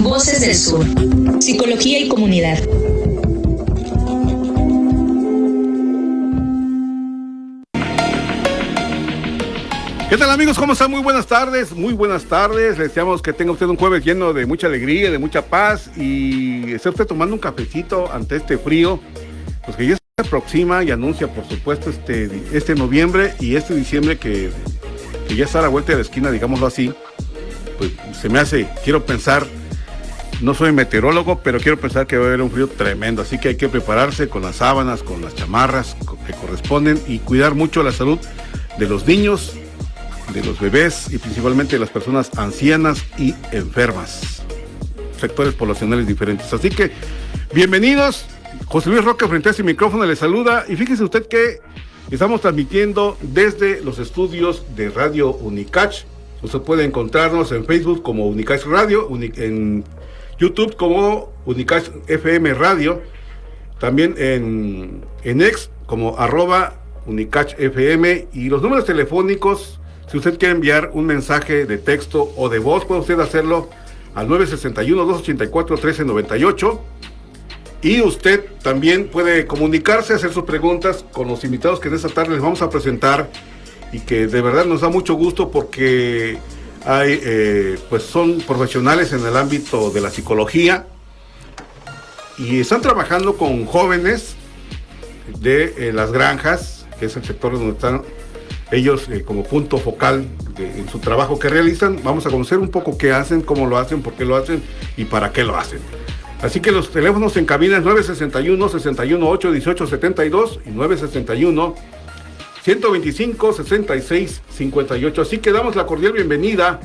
Voces del Sur, Psicología y Comunidad. ¿Qué tal, amigos? ¿Cómo están? Muy buenas tardes, muy buenas tardes. Les deseamos que tenga usted un jueves lleno de mucha alegría, de mucha paz y esté usted tomando un cafecito ante este frío, pues que ya se aproxima y anuncia, por supuesto, este noviembre y este diciembre que ya está a la vuelta de la esquina, digámoslo así. Pues se me hace, quiero pensar, no soy meteorólogo, pero quiero pensar que va a haber un frío tremendo, así que hay que prepararse con las sábanas, con las chamarras que corresponden y cuidar mucho la salud de los niños, de los bebés y principalmente de las personas ancianas y enfermas, sectores poblacionales diferentes. Así que, bienvenidos. José Luis Roque frente a ese micrófono les saluda y fíjese usted que estamos transmitiendo desde los estudios de Radio Unicach. Usted puede encontrarnos en Facebook como Unicach Radio, en YouTube como Unicach FM Radio, también en X como @UnicachFM y los números telefónicos. Si usted quiere enviar un mensaje de texto o de voz, puede usted hacerlo al 961-284-1398. Y usted también puede comunicarse, hacer sus preguntas con los invitados que en esta tarde les vamos a presentar y que de verdad nos da mucho gusto porque pues son profesionales en el ámbito de la psicología y están trabajando con jóvenes de las granjas, que es el sector donde están ellos como punto focal en su trabajo que realizan. Vamos a conocer un poco qué hacen, cómo lo hacen, por qué lo hacen y para qué lo hacen. Así que los teléfonos en cabina es 961-618-1872 y 961-125-6658. Así que damos la cordial bienvenida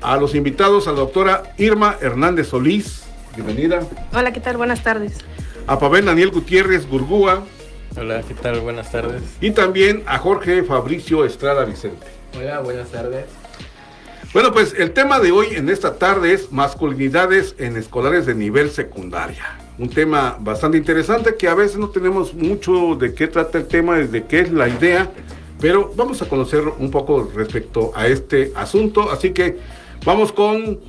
a los invitados, a la doctora Irma Hernández Solís. Bienvenida. Hola, ¿qué tal? Buenas tardes. A Pavel Daniel Gutiérrez Gurgúa. Hola, ¿qué tal? Buenas tardes. Y también a Jorge Fabricio Estrada Vicente. Hola, buenas tardes. Bueno, pues el tema de hoy en esta tarde es masculinidades en escolares de nivel secundaria. Un tema bastante interesante que a veces no tenemos mucho de qué trata el tema, de qué es la idea, pero vamos a conocer un poco respecto a este asunto. Así que vamos con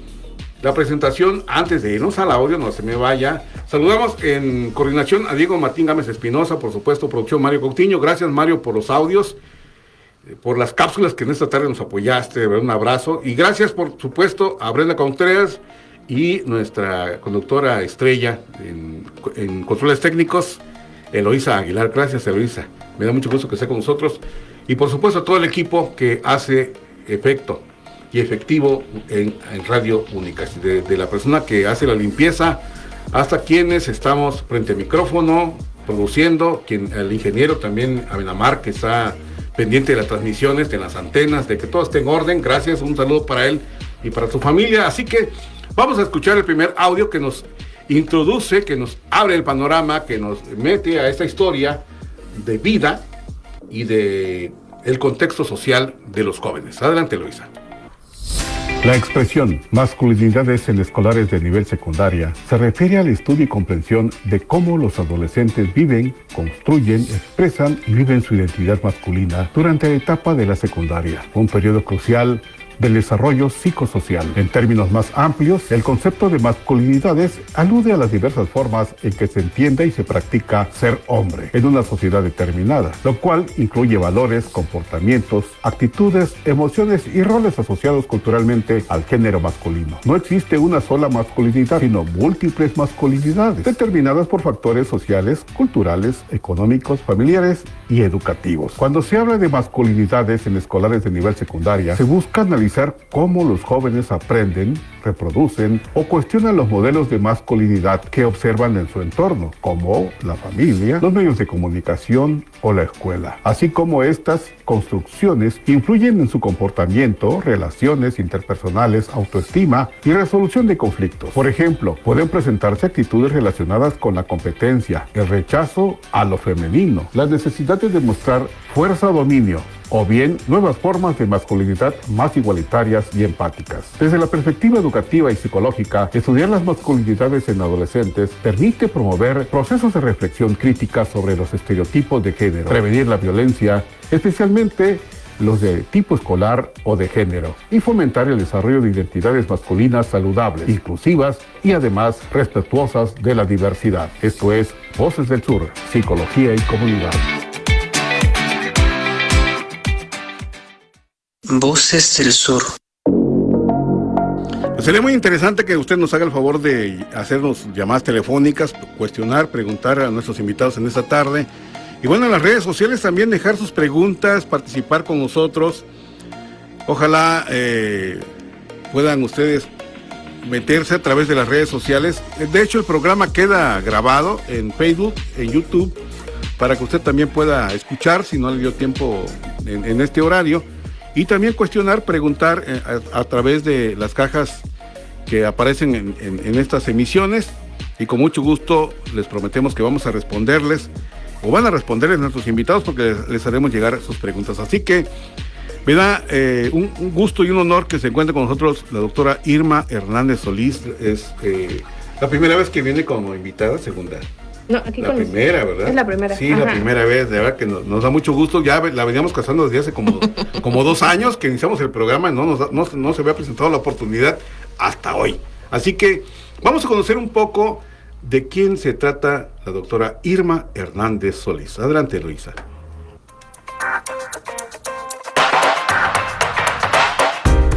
la presentación. Antes de irnos al audio, no se me vaya. Saludamos en coordinación a Diego Martín Gámez Espinosa, por supuesto, producción Mario Coutinho. Gracias, Mario, por los audios, por las cápsulas que en esta tarde nos apoyaste. Un abrazo. Y gracias, por supuesto, a Brenda Contreras y nuestra conductora estrella en controles técnicos, Eloísa Aguilar. Gracias, Eloísa. Me da mucho gusto que esté con nosotros. Y por supuesto, a todo el equipo que hace efecto y efectivo en Radio Unicach, de la persona que hace la limpieza hasta quienes estamos frente al micrófono produciendo, el ingeniero también Abenamar, que está pendiente de las transmisiones, de las antenas, de que todo esté en orden. Gracias, un saludo para él y para su familia. Así que vamos a escuchar el primer audio que nos introduce, que nos abre el panorama, que nos mete a esta historia de vida y de el contexto social de los jóvenes. Adelante, Luisa. La expresión masculinidades en escolares de nivel secundaria se refiere al estudio y comprensión de cómo los adolescentes viven, construyen, expresan y viven su identidad masculina durante la etapa de la secundaria, un periodo crucial del desarrollo psicosocial. En términos más amplios, el concepto de masculinidades alude a las diversas formas en que se entiende y se practica ser hombre en una sociedad determinada, lo cual incluye valores, comportamientos, actitudes, emociones y roles asociados culturalmente al género masculino. No existe una sola masculinidad, sino múltiples masculinidades, determinadas por factores sociales, culturales, económicos, familiares y educativos. Cuando se habla de masculinidades en escolares de nivel secundaria, se busca analizar cómo los jóvenes aprenden, reproducen o cuestionan los modelos de masculinidad que observan en su entorno, como la familia, los medios de comunicación o la escuela, así como estas construcciones influyen en su comportamiento, relaciones interpersonales, autoestima y resolución de conflictos. Por ejemplo, pueden presentarse actitudes relacionadas con la competencia, el rechazo a lo femenino, la necesidad de demostrar fuerza o dominio, o bien nuevas formas de masculinidad más igualitarias y empáticas. Desde la perspectiva educativa y psicológica, estudiar las masculinidades en adolescentes permite promover procesos de reflexión crítica sobre los estereotipos de género, prevenir la violencia, especialmente los de tipo escolar o de género, y fomentar el desarrollo de identidades masculinas saludables, inclusivas y además respetuosas de la diversidad. Esto es Voces del Sur, Psicología y Comunidad. Voces del Sur. Sería muy interesante que usted nos haga el favor de hacernos llamadas telefónicas, cuestionar, preguntar a nuestros invitados en esta tarde. Y bueno, en las redes sociales también dejar sus preguntas, participar con nosotros. Ojalá puedan ustedes meterse a través de las redes sociales. De hecho, el programa queda grabado en Facebook, en YouTube, para que usted también pueda escuchar, si no le dio tiempo en este horario. Y también cuestionar, preguntar a través de las cajas que aparecen en estas emisiones, y con mucho gusto les prometemos que vamos a responderles, o van a responderles nuestros invitados, porque les haremos llegar sus preguntas. Así que me da un gusto y un honor que se encuentre con nosotros la doctora Irma Hernández Solís. Es la primera vez que viene como invitada, segunda. No, aquí la primera, ¿verdad? Es la primera. Sí, ajá. La primera vez, de verdad que nos da mucho gusto. Ya la veníamos casando desde hace como 2 años que iniciamos el programa, no se había presentado la oportunidad hasta hoy. Así que vamos a conocer un poco de quién se trata la doctora Irma Hernández Solís. Adelante, Luisa.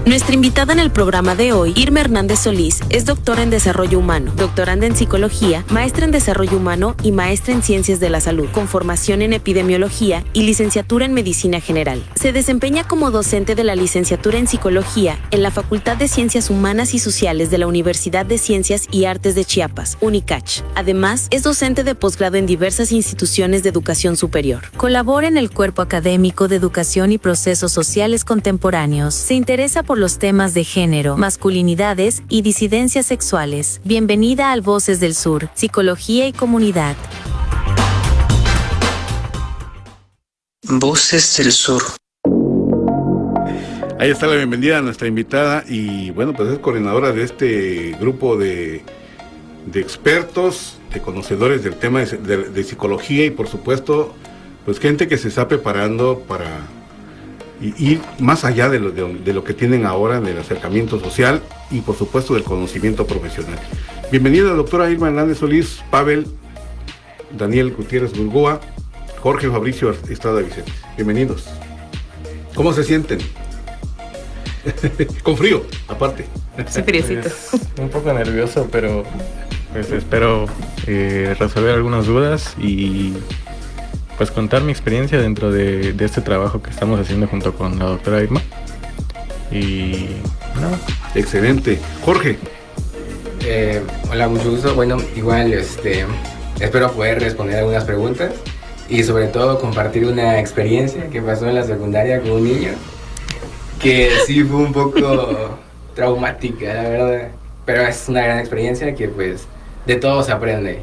Nuestra invitada en el programa de hoy, Irma Hernández Solís, es doctora en Desarrollo Humano, doctoranda en Psicología, maestra en Desarrollo Humano y maestra en Ciencias de la Salud, con formación en Epidemiología y licenciatura en Medicina General. Se desempeña como docente de la licenciatura en Psicología en la Facultad de Ciencias Humanas y Sociales de la Universidad de Ciencias y Artes de Chiapas, UNICACH. Además, es docente de posgrado en diversas instituciones de educación superior. Colabora en el Cuerpo Académico de Educación y Procesos Sociales Contemporáneos. Se interesa por los temas de género, masculinidades y disidencias sexuales. Bienvenida al Voces del Sur, Psicología y Comunidad. Voces del Sur. Ahí está la bienvenida a nuestra invitada, y bueno, pues es coordinadora de este grupo de expertos, de conocedores del tema de psicología, y por supuesto, pues gente que se está preparando para ir más allá de lo que tienen ahora, del acercamiento social y por supuesto del conocimiento profesional. Bienvenida, doctora Irma Hernández Solís, Pavel, Daniel Gutiérrez Burgoa, Jorge Fabricio Estrada Vicente. Bienvenidos. ¿Cómo se sienten? Con frío, aparte. Sí, friecito. Pues, un poco nervioso, pero pues espero resolver algunas dudas y pues contar mi experiencia dentro de este trabajo que estamos haciendo junto con la doctora Irma. Y nada. Excelente. Jorge. Hola, mucho gusto. Bueno, igual espero poder responder algunas preguntas y sobre todo compartir una experiencia que pasó en la secundaria con un niño que sí fue un poco traumática, la verdad, pero es una gran experiencia que pues de todo se aprende.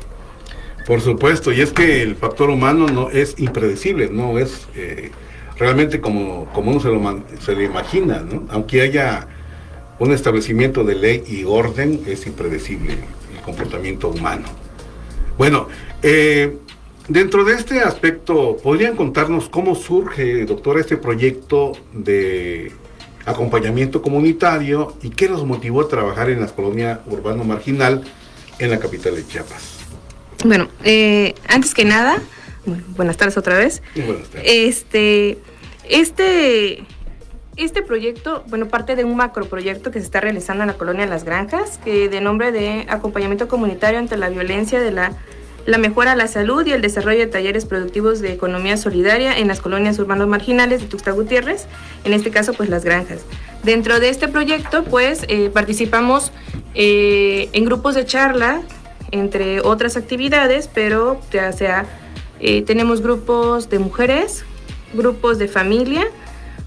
Por supuesto, y es que el factor humano no es impredecible, no es realmente como uno se lo imagina, ¿no? Aunque haya un establecimiento de ley y orden, es impredecible el comportamiento humano. Bueno, dentro de este aspecto, ¿podrían contarnos cómo surge, doctora, este proyecto de acompañamiento comunitario y qué los motivó a trabajar en la colonia urbano marginal en la capital de Chiapas? Bueno, antes que nada, buenas tardes otra vez. Buenas tardes. Este proyecto, bueno, parte de un macroproyecto que se está realizando en la colonia Las Granjas, que de nombre de acompañamiento comunitario ante la violencia, de la mejora a la salud y el desarrollo de talleres productivos de economía solidaria en las colonias urbanas marginales de Tuxtla Gutiérrez, en este caso pues Las Granjas. Dentro de este proyecto pues participamos en grupos de charla, entre otras actividades, pero ya sea tenemos grupos de mujeres, grupos de familia,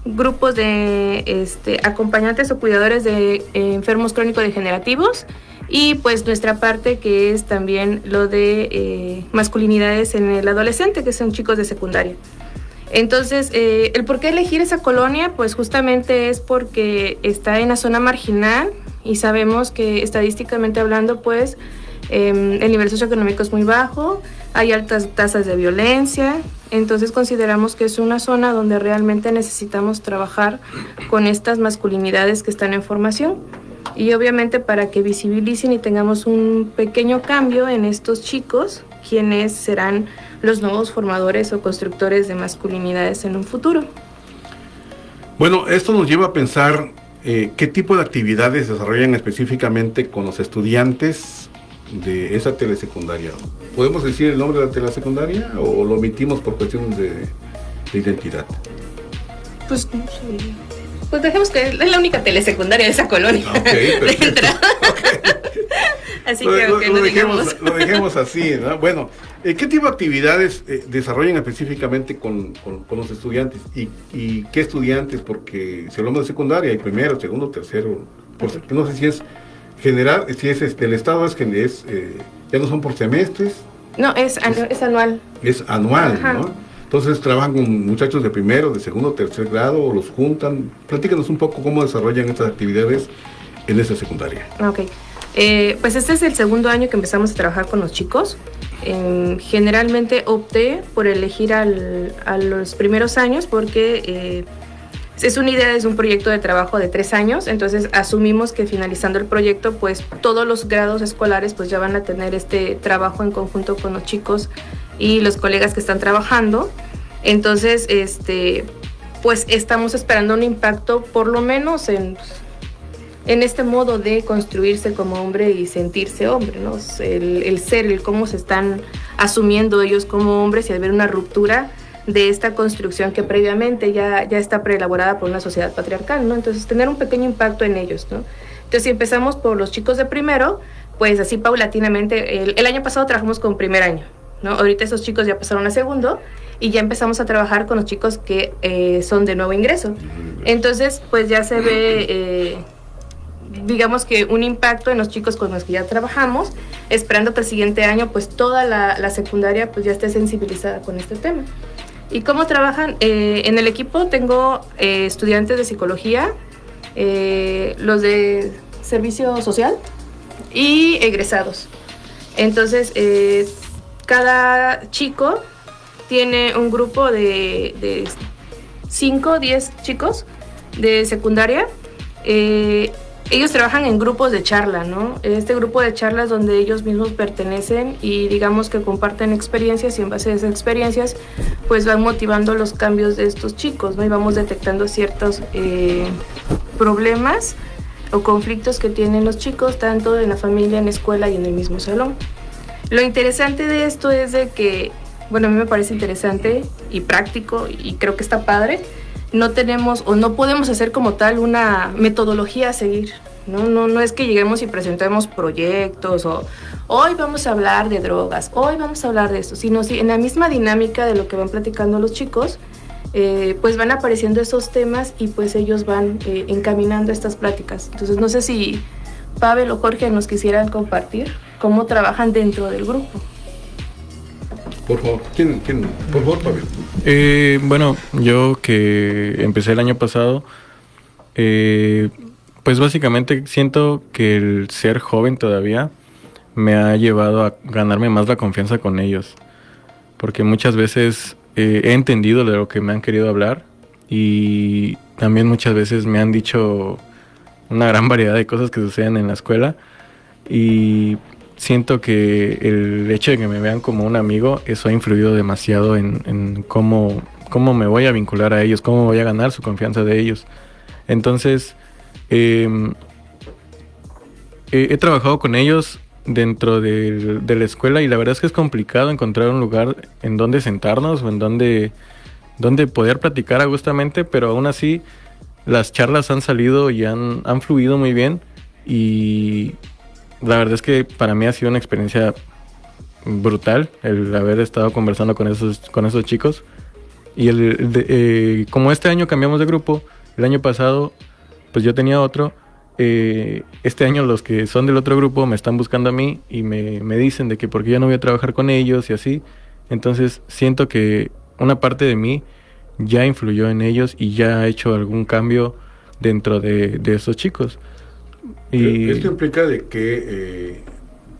grupos de acompañantes o cuidadores de enfermos crónico-degenerativos, y pues nuestra parte que es también lo de masculinidades en el adolescente, que son chicos de secundaria. Entonces, el por qué elegir esa colonia, pues justamente es porque está en la zona marginal y sabemos que estadísticamente hablando, pues el nivel socioeconómico es muy bajo, hay altas tasas de violencia, Entonces consideramos que es una zona donde realmente necesitamos trabajar con estas masculinidades que están en formación. Y obviamente para que visibilicen y tengamos un pequeño cambio en estos chicos, quienes serán los nuevos formadores o constructores de masculinidades en un futuro. Bueno, esto nos lleva a pensar qué tipo de actividades desarrollan específicamente con los estudiantes de esa telesecundaria. ¿Podemos decir el nombre de la telesecundaria o lo omitimos por cuestiones de identidad? Pues no sé. Pues dejemos que es la única telesecundaria de esa colonia. Okay, perfecto. Así que lo dejemos así, ¿no? Bueno, ¿qué tipo de actividades desarrollan específicamente con los estudiantes? ¿Y qué estudiantes? Porque si hablamos de secundaria, hay primero, segundo, tercero, no sé si es general, si es el estado ya no son por semestres. No, es anual. Es anual, Ajá. ¿no? Entonces trabajan con muchachos de primero, de segundo, tercer grado, o los juntan. Platícanos un poco cómo desarrollan estas actividades en esa secundaria. Ok. Pues este es el segundo año que empezamos a trabajar con los chicos. Generalmente opté por elegir a los primeros años porque es una idea, es un proyecto de trabajo de 3 años, entonces asumimos que finalizando el proyecto, pues todos los grados escolares pues ya van a tener este trabajo en conjunto con los chicos y los colegas que están trabajando. Entonces, pues estamos esperando un impacto por lo menos en este modo de construirse como hombre y sentirse hombre, ¿no? El ser, el cómo se están asumiendo ellos como hombres y al ver una ruptura de esta construcción que previamente ya está preelaborada por una sociedad patriarcal, ¿no? Entonces, tener un pequeño impacto en ellos, ¿no? Entonces, si empezamos por los chicos de primero, pues así paulatinamente, el año pasado trabajamos con primer año, ¿no? Ahorita esos chicos ya pasaron a segundo y ya empezamos a trabajar con los chicos que son de nuevo ingreso. Entonces, pues ya se ve, digamos que un impacto en los chicos con los que ya trabajamos, esperando que el siguiente año pues toda la secundaria pues ya esté sensibilizada con este tema. ¿Y cómo trabajan? En el equipo tengo estudiantes de psicología, los de servicio social y egresados. Entonces, cada chico tiene un grupo de 5 o 10 chicos de secundaria. Ellos trabajan en grupos de charla, ¿no? Este grupo de charlas donde ellos mismos pertenecen y digamos que comparten experiencias y en base a esas experiencias pues van motivando los cambios de estos chicos, ¿no? Y vamos detectando ciertos problemas o conflictos que tienen los chicos tanto en la familia, en la escuela y en el mismo salón. Lo interesante de esto es de que, bueno, a mí me parece interesante y práctico y creo que está padre. No tenemos o no podemos hacer como tal una metodología a seguir, ¿no? No es que lleguemos y presentemos proyectos o hoy vamos a hablar de drogas, hoy vamos a hablar de esto, sino si en la misma dinámica de lo que van platicando los chicos, pues van apareciendo esos temas y pues ellos van encaminando estas pláticas. Entonces no sé si Pavel o Jorge nos quisieran compartir cómo trabajan dentro del grupo. Por favor, ¿quién? Por favor, Pavel. Bueno, yo que empecé el año pasado, pues básicamente siento que el ser joven todavía me ha llevado a ganarme más la confianza con ellos, porque muchas veces he entendido de lo que me han querido hablar y también muchas veces me han dicho una gran variedad de cosas que suceden en la escuela y siento que el hecho de que me vean como un amigo, eso ha influido demasiado en cómo me voy a vincular a ellos, cómo voy a ganar su confianza de ellos. Entonces, he trabajado con ellos dentro de la escuela y la verdad es que es complicado encontrar un lugar en donde sentarnos o en donde poder platicar agustamente, pero aún así las charlas han salido y han fluido muy bien y la verdad es que para mí ha sido una experiencia brutal el haber estado conversando con esos chicos. Y como este año cambiamos de grupo, el año pasado pues yo tenía otro, este año los que son del otro grupo me están buscando a mí y me dicen de que por qué ya no voy a trabajar con ellos y así. Entonces siento que una parte de mí ya influyó en ellos y ya ha hecho algún cambio dentro de esos chicos. Y esto implica de que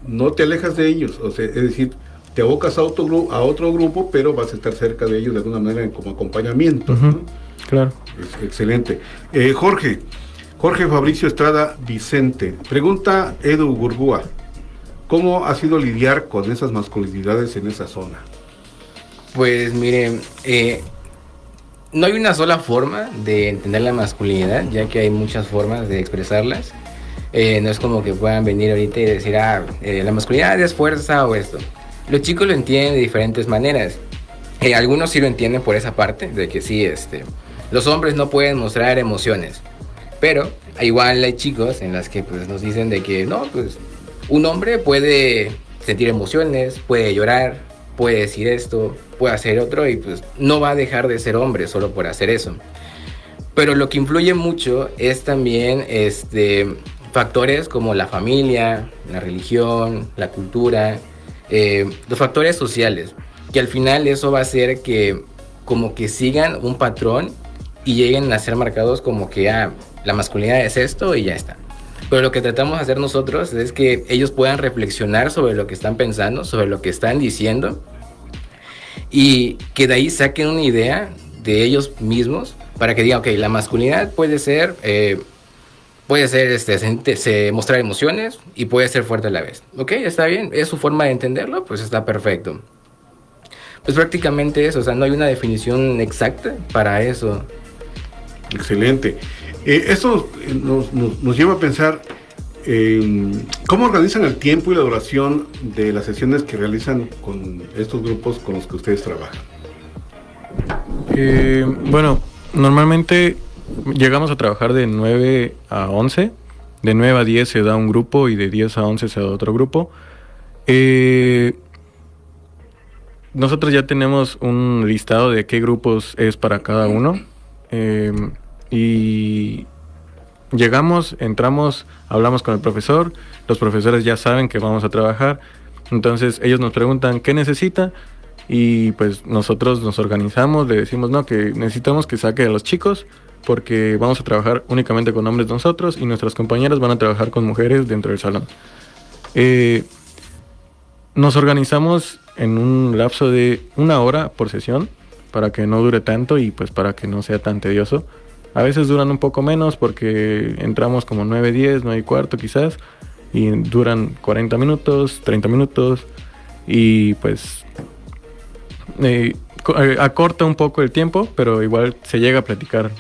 no te alejas de ellos, o sea, es decir, te abocas a otro grupo, pero vas a estar cerca de ellos de alguna manera como acompañamiento, ¿no? Claro. Excelente. Jorge Fabricio Estrada Vicente, pregunta Edu Gurgúa, ¿cómo ha sido lidiar con esas masculinidades en esa zona? Pues miren, no hay una sola forma de entender la masculinidad, ya que hay muchas formas de expresarlas. No es como que puedan venir ahorita y decir, la masculinidad es fuerza o esto. Los chicos lo entienden de diferentes maneras. Algunos sí lo entienden por esa parte, de que sí, los hombres no pueden mostrar emociones. Pero igual hay chicos en las que pues, nos dicen de que no, pues un hombre puede sentir emociones, puede llorar, puede decir esto, puede hacer otro y pues no va a dejar de ser hombre solo por hacer eso. Pero lo que influye mucho es también factores como la familia, la religión, la cultura, los factores sociales, que al final eso va a hacer que como que sigan un patrón y lleguen a ser marcados como que la masculinidad es esto y ya está. Pero lo que tratamos de hacer nosotros es que ellos puedan reflexionar sobre lo que están pensando, sobre lo que están diciendo y que de ahí saquen una idea de ellos mismos para que digan, ok, la masculinidad puede ser mostrar emociones y puede ser fuerte a la vez. Ok, está bien, es su forma de entenderlo, pues está perfecto. Pues prácticamente eso, o sea, no hay una definición exacta para eso. Excelente. Esto nos lleva a pensar cómo organizan el tiempo y la duración de las sesiones que realizan con estos grupos con los que ustedes trabajan. Bueno, normalmente llegamos a trabajar de 9 a 11, de 9 a 10 se da un grupo y de 10 a 11 se da otro grupo. Nosotros ya tenemos un listado de qué grupos es para cada uno. Y llegamos, entramos, hablamos con el profesor, los profesores ya saben que vamos a trabajar, entonces ellos nos preguntan qué necesita y pues nosotros nos organizamos, le decimos no, que necesitamos que saque a los chicos porque vamos a trabajar únicamente con hombres nosotros y nuestras compañeras van a trabajar con mujeres dentro del salón. Nos organizamos en un lapso de 1 hora por sesión para que no dure tanto y pues para que no sea tan tedioso. A veces duran un poco menos porque entramos como 9:10, 9:15 quizás y duran 40 minutos, 30 minutos y pues acorta un poco el tiempo, pero igual se llega a platicar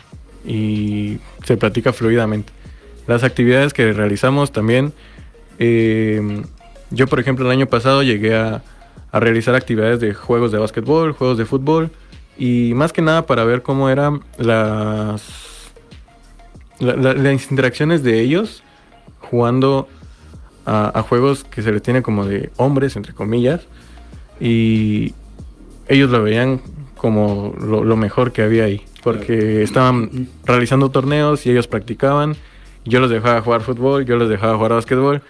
y se platica fluidamente. Las actividades que realizamos también, yo por ejemplo el año pasado llegué a realizar actividades de juegos de básquetbol, juegos de fútbol y más que nada para ver cómo eran las interacciones de ellos jugando a juegos que se les tiene como de hombres, entre comillas, y ellos lo veían como lo mejor que había ahí, porque estaban realizando torneos y ellos practicaban, yo los dejaba jugar fútbol, yo los dejaba jugar básquetbol,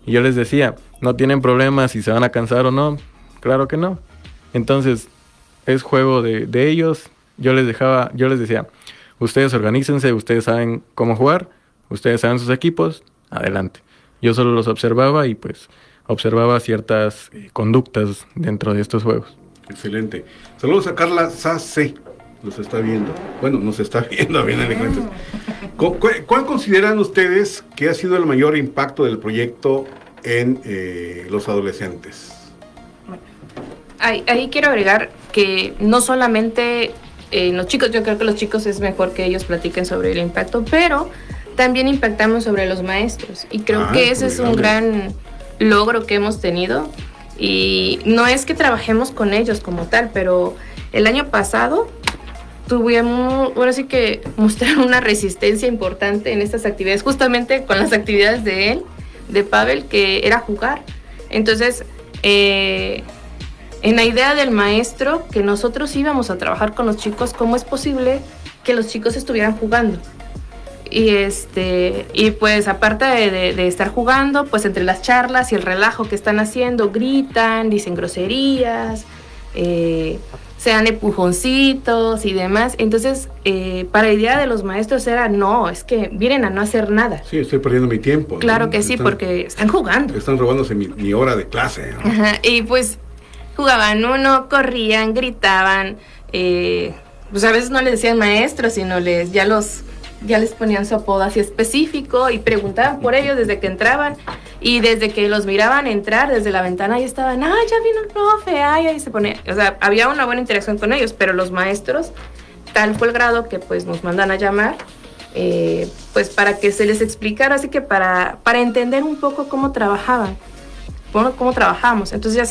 y yo les decía, no tienen problemas si se van a cansar o no, claro que no, entonces es juego de ellos, yo les decía, ustedes organícense, ustedes saben cómo jugar, ustedes saben sus equipos, adelante. Yo solo los observaba y pues observaba ciertas conductas dentro de estos juegos. Excelente. Saludos a Carla Sace, nos está viendo. Bueno, nos está viendo bien en el ¿Cuál consideran ustedes que ha sido el mayor impacto del proyecto en los adolescentes? Ahí quiero agregar que no solamente los chicos, yo creo que los chicos es mejor que ellos platiquen sobre el impacto, pero también impactamos sobre los maestros y creo que ese es un gran logro que hemos tenido y no es que trabajemos con ellos como tal, pero el año pasado tuvimos, ahora sí que mostrar una resistencia importante en estas actividades, justamente con las actividades de él, de Pavel, que era jugar. Entonces, en la idea del maestro, que nosotros íbamos a trabajar con los chicos, ¿cómo es posible que los chicos estuvieran jugando? Y pues aparte de estar jugando, pues entre las charlas y el relajo que están haciendo, gritan, dicen groserías, se dan empujoncitos y demás. Entonces, para la idea de los maestros era, no, es que vienen a no hacer nada. Sí, estoy perdiendo mi tiempo. Claro que sí, porque están jugando. Están robándose mi hora de clase, ¿no? Ajá, y pues jugaban uno, corrían, gritaban, pues a veces no les decían maestros, sino ya les ponían su apodo así específico y preguntaban por ellos desde que entraban, y desde que los miraban entrar desde la ventana ahí estaban, ya vino el profe, ahí se ponía, o sea, había una buena interacción con ellos, pero los maestros, tal fue el grado que pues nos mandan a llamar, pues para que se les explicara, así que para entender un poco cómo trabajaban. Cómo trabajamos. Entonces ya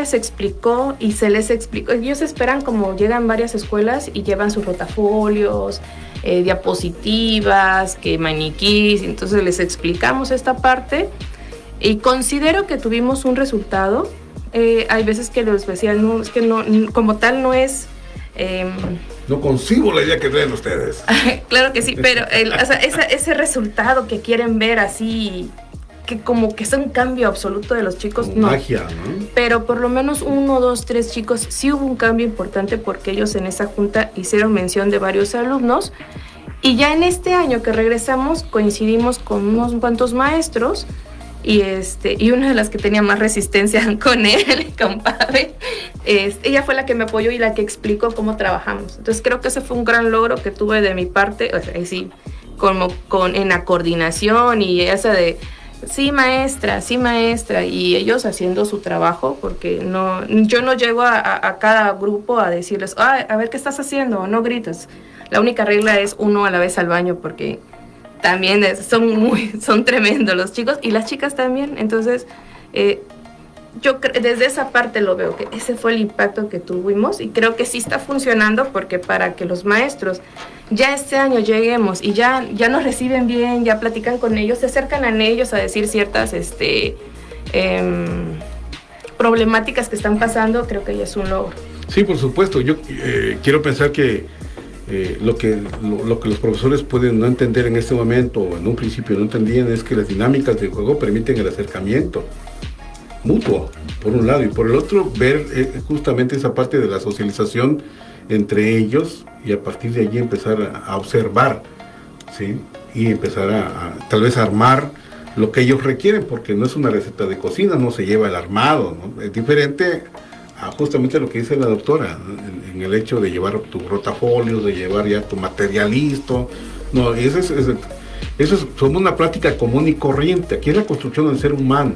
se explicó y se les explicó. Ellos esperan, como llegan varias escuelas y llevan sus rotafolios, diapositivas, maniquís, entonces les explicamos esta parte y considero que tuvimos un resultado. Hay veces que los decían, no, es que no, como tal no es... no concibo la idea que traen ustedes. Claro que sí, pero o sea, ese resultado que quieren ver así... que como que es un cambio absoluto de los chicos, como no. Magia, ¿no? Pero por lo menos 1, 2, 3 chicos sí hubo un cambio importante porque ellos en esa junta hicieron mención de varios alumnos y ya en este año que regresamos coincidimos con unos cuantos maestros y una de las que tenía más resistencia con él, con Pavel, ella fue la que me apoyó y la que explicó cómo trabajamos. Entonces creo que ese fue un gran logro que tuve de mi parte, o sea, sí, como en la coordinación y esa de sí maestra, y ellos haciendo su trabajo, porque yo no llego a cada grupo a decirles, a ver qué estás haciendo, no grites. La única regla es uno a la vez al baño, porque también son tremendos los chicos y las chicas también. Entonces yo desde esa parte lo veo, que ese fue el impacto que tuvimos y creo que sí está funcionando, porque para que los maestros ya este año lleguemos y ya nos reciben bien, ya platican con ellos, se acercan a ellos a decir ciertas problemáticas que están pasando, creo que ya es un logro. Sí, por supuesto. Yo quiero pensar que lo que los profesores pueden no entender en este momento, o en un principio no entendían, es que las dinámicas del juego permiten el acercamiento mutuo, por un lado, y por el otro, ver justamente esa parte de la socialización entre ellos, y a partir de allí empezar a observar, ¿sí? Y empezar a tal vez armar lo que ellos requieren, porque no es una receta de cocina, no se lleva el armado, ¿no? Es diferente a justamente lo que dice la doctora, en el hecho de llevar tu rotafolio, de llevar ya tu material listo. No, eso es como una práctica común y corriente. Aquí es la construcción del ser humano,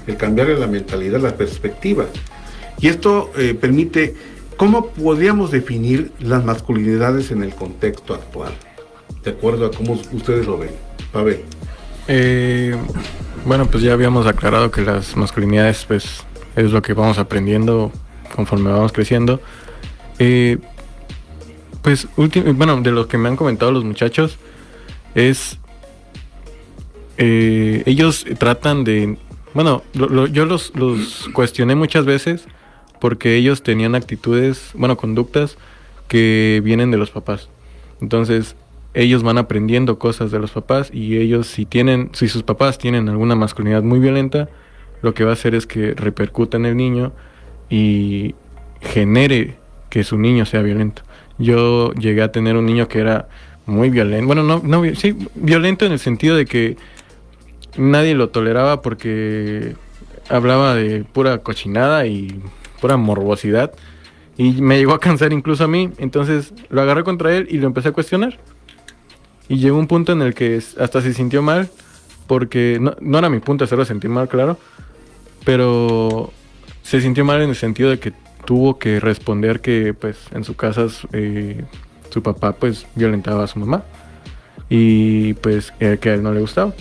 el cambiarle la mentalidad, la perspectiva. Y esto permite, ¿cómo podríamos definir las masculinidades en el contexto actual? De acuerdo a cómo ustedes lo ven. Pavel. Bueno, pues ya habíamos aclarado que las masculinidades pues es lo que vamos aprendiendo conforme vamos creciendo. Pues de lo que me han comentado los muchachos es ellos tratan de, bueno, yo los cuestioné muchas veces porque ellos tenían actitudes, conductas que vienen de los papás. Entonces ellos van aprendiendo cosas de los papás, y ellos si sus papás tienen alguna masculinidad muy violenta, lo que va a hacer es que repercuta en el niño y genere que su niño sea violento. Yo llegué a tener un niño que era muy violento, violento en el sentido de que nadie lo toleraba porque hablaba de pura cochinada y pura morbosidad, y me llegó a cansar incluso a mí. Entonces lo agarré contra él y lo empecé a cuestionar, y llegó un punto en el que hasta se sintió mal, porque no era mi punto hacerlo sentir mal, claro, pero se sintió mal en el sentido de que tuvo que responder que pues en su casa su papá pues violentaba a su mamá, y pues que a él no le gustaba.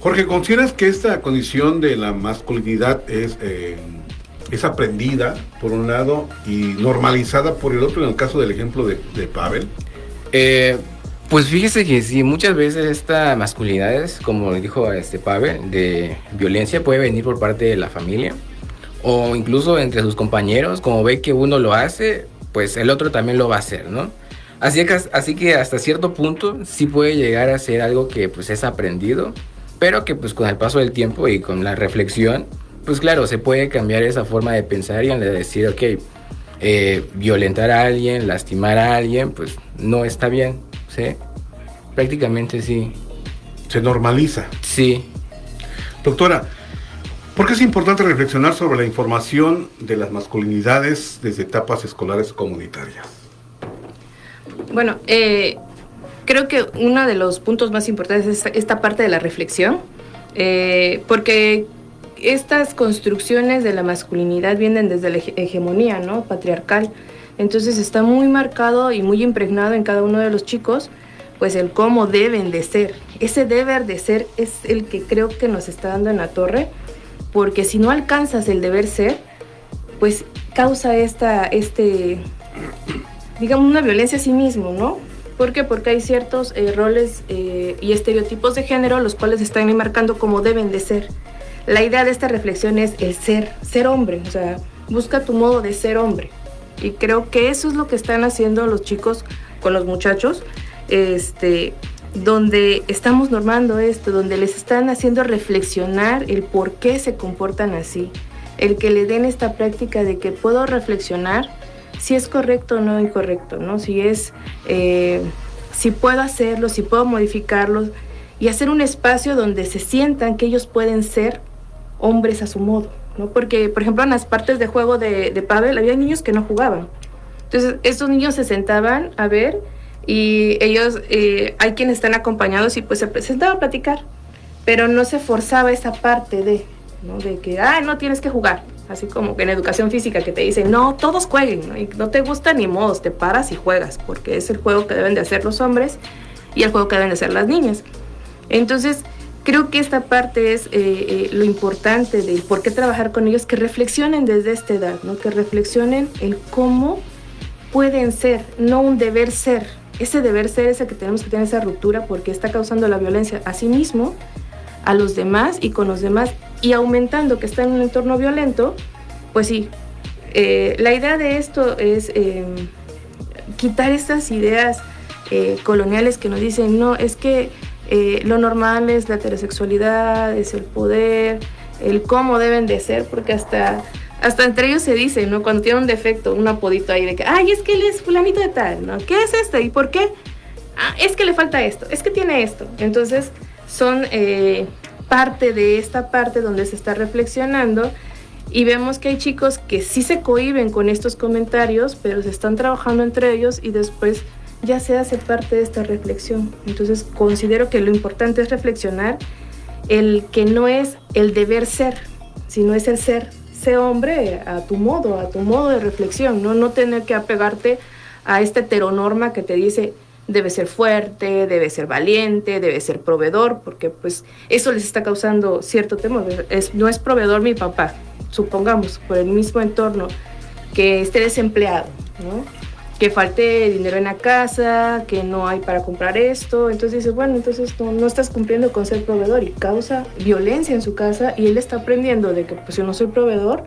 Jorge, ¿consideras que esta condición de la masculinidad es aprendida por un lado y normalizada por el otro, en el caso del ejemplo de Pavel? Pues fíjese que sí, muchas veces esta masculinidad, como dijo Pavel, de violencia puede venir por parte de la familia o incluso entre sus compañeros. Como ve que uno lo hace, pues el otro también lo va a hacer, ¿no? Así que hasta cierto punto sí puede llegar a ser algo que pues es aprendido, pero que pues con el paso del tiempo y con la reflexión, pues claro, se puede cambiar esa forma de pensar y en de decir, ok, violentar a alguien, lastimar a alguien, pues no está bien, ¿sí? Prácticamente sí. Se normaliza. Sí. Doctora, ¿Por qué es importante reflexionar sobre la información de las masculinidades desde etapas escolares comunitarias? Bueno, creo que uno de los puntos más importantes es esta parte de la reflexión, porque estas construcciones de la masculinidad vienen desde la hegemonía, ¿no?, patriarcal. Entonces está muy marcado y muy impregnado en cada uno de los chicos, pues el cómo deben de ser. Ese deber de ser es el que creo que nos está dando en la torre, porque si no alcanzas el deber ser, pues causa digamos, una violencia a sí mismo, ¿no? ¿Por qué? Porque hay ciertos roles y estereotipos de género los cuales están marcando cómo deben de ser. La idea de esta reflexión es el ser hombre, o sea, busca tu modo de ser hombre. Y creo que eso es lo que están haciendo los chicos con los muchachos, donde estamos normando esto, donde les están haciendo reflexionar el por qué se comportan así, el que le den esta práctica de que puedo reflexionar si es correcto o no incorrecto, ¿no? Si puedo hacerlo, si puedo modificarlo, y hacer un espacio donde se sientan que ellos pueden ser hombres a su modo, ¿no? Porque, por ejemplo, en las partes de juego de pádel había niños que no jugaban. Entonces, estos niños se sentaban a ver y ellos, hay quienes están acompañados y pues se sentaban a platicar, pero no se forzaba esa parte ¿no? De que, no tienes que jugar. Así como que en educación física que te dicen, no, todos jueguen, ¿no? Y no te gusta ni modos, te paras y juegas, porque es el juego que deben de hacer los hombres y el juego que deben de hacer las niñas. Entonces, creo que esta parte es lo importante de por qué trabajar con ellos, que reflexionen desde esta edad, ¿no? Que reflexionen el cómo pueden ser, no un deber ser. Ese deber ser es el que tenemos que tener esa ruptura porque está causando la violencia a sí mismo, a los demás y con los demás, y aumentando que está en un entorno violento, pues sí. La idea de esto es quitar estas ideas coloniales que nos dicen, no, es que lo normal es la heterosexualidad, es el poder, el cómo deben de ser, porque hasta entre ellos se dice, ¿no? Cuando tiene un defecto, un apodito ahí de que, es que él es fulanito de tal, ¿no? ¿Qué es esto? ¿Y por qué? Es que le falta esto, es que tiene esto. Entonces, son parte de esta parte donde se está reflexionando y vemos que hay chicos que sí se cohíben con estos comentarios, pero se están trabajando entre ellos y después ya se hace parte de esta reflexión. Entonces considero que lo importante es reflexionar el que no es el deber ser, sino es el ser. Sé hombre a tu modo de reflexión, no tener que apegarte a esta heteronorma que te dice debe ser fuerte, debe ser valiente, debe ser proveedor, porque pues eso les está causando cierto temor. No es proveedor mi papá, supongamos, por el mismo entorno, que esté desempleado, ¿no? Que falte dinero en la casa, que no hay para comprar esto. Entonces dice, bueno, entonces no estás cumpliendo con ser proveedor y causa violencia en su casa y él está aprendiendo de que pues si no soy proveedor,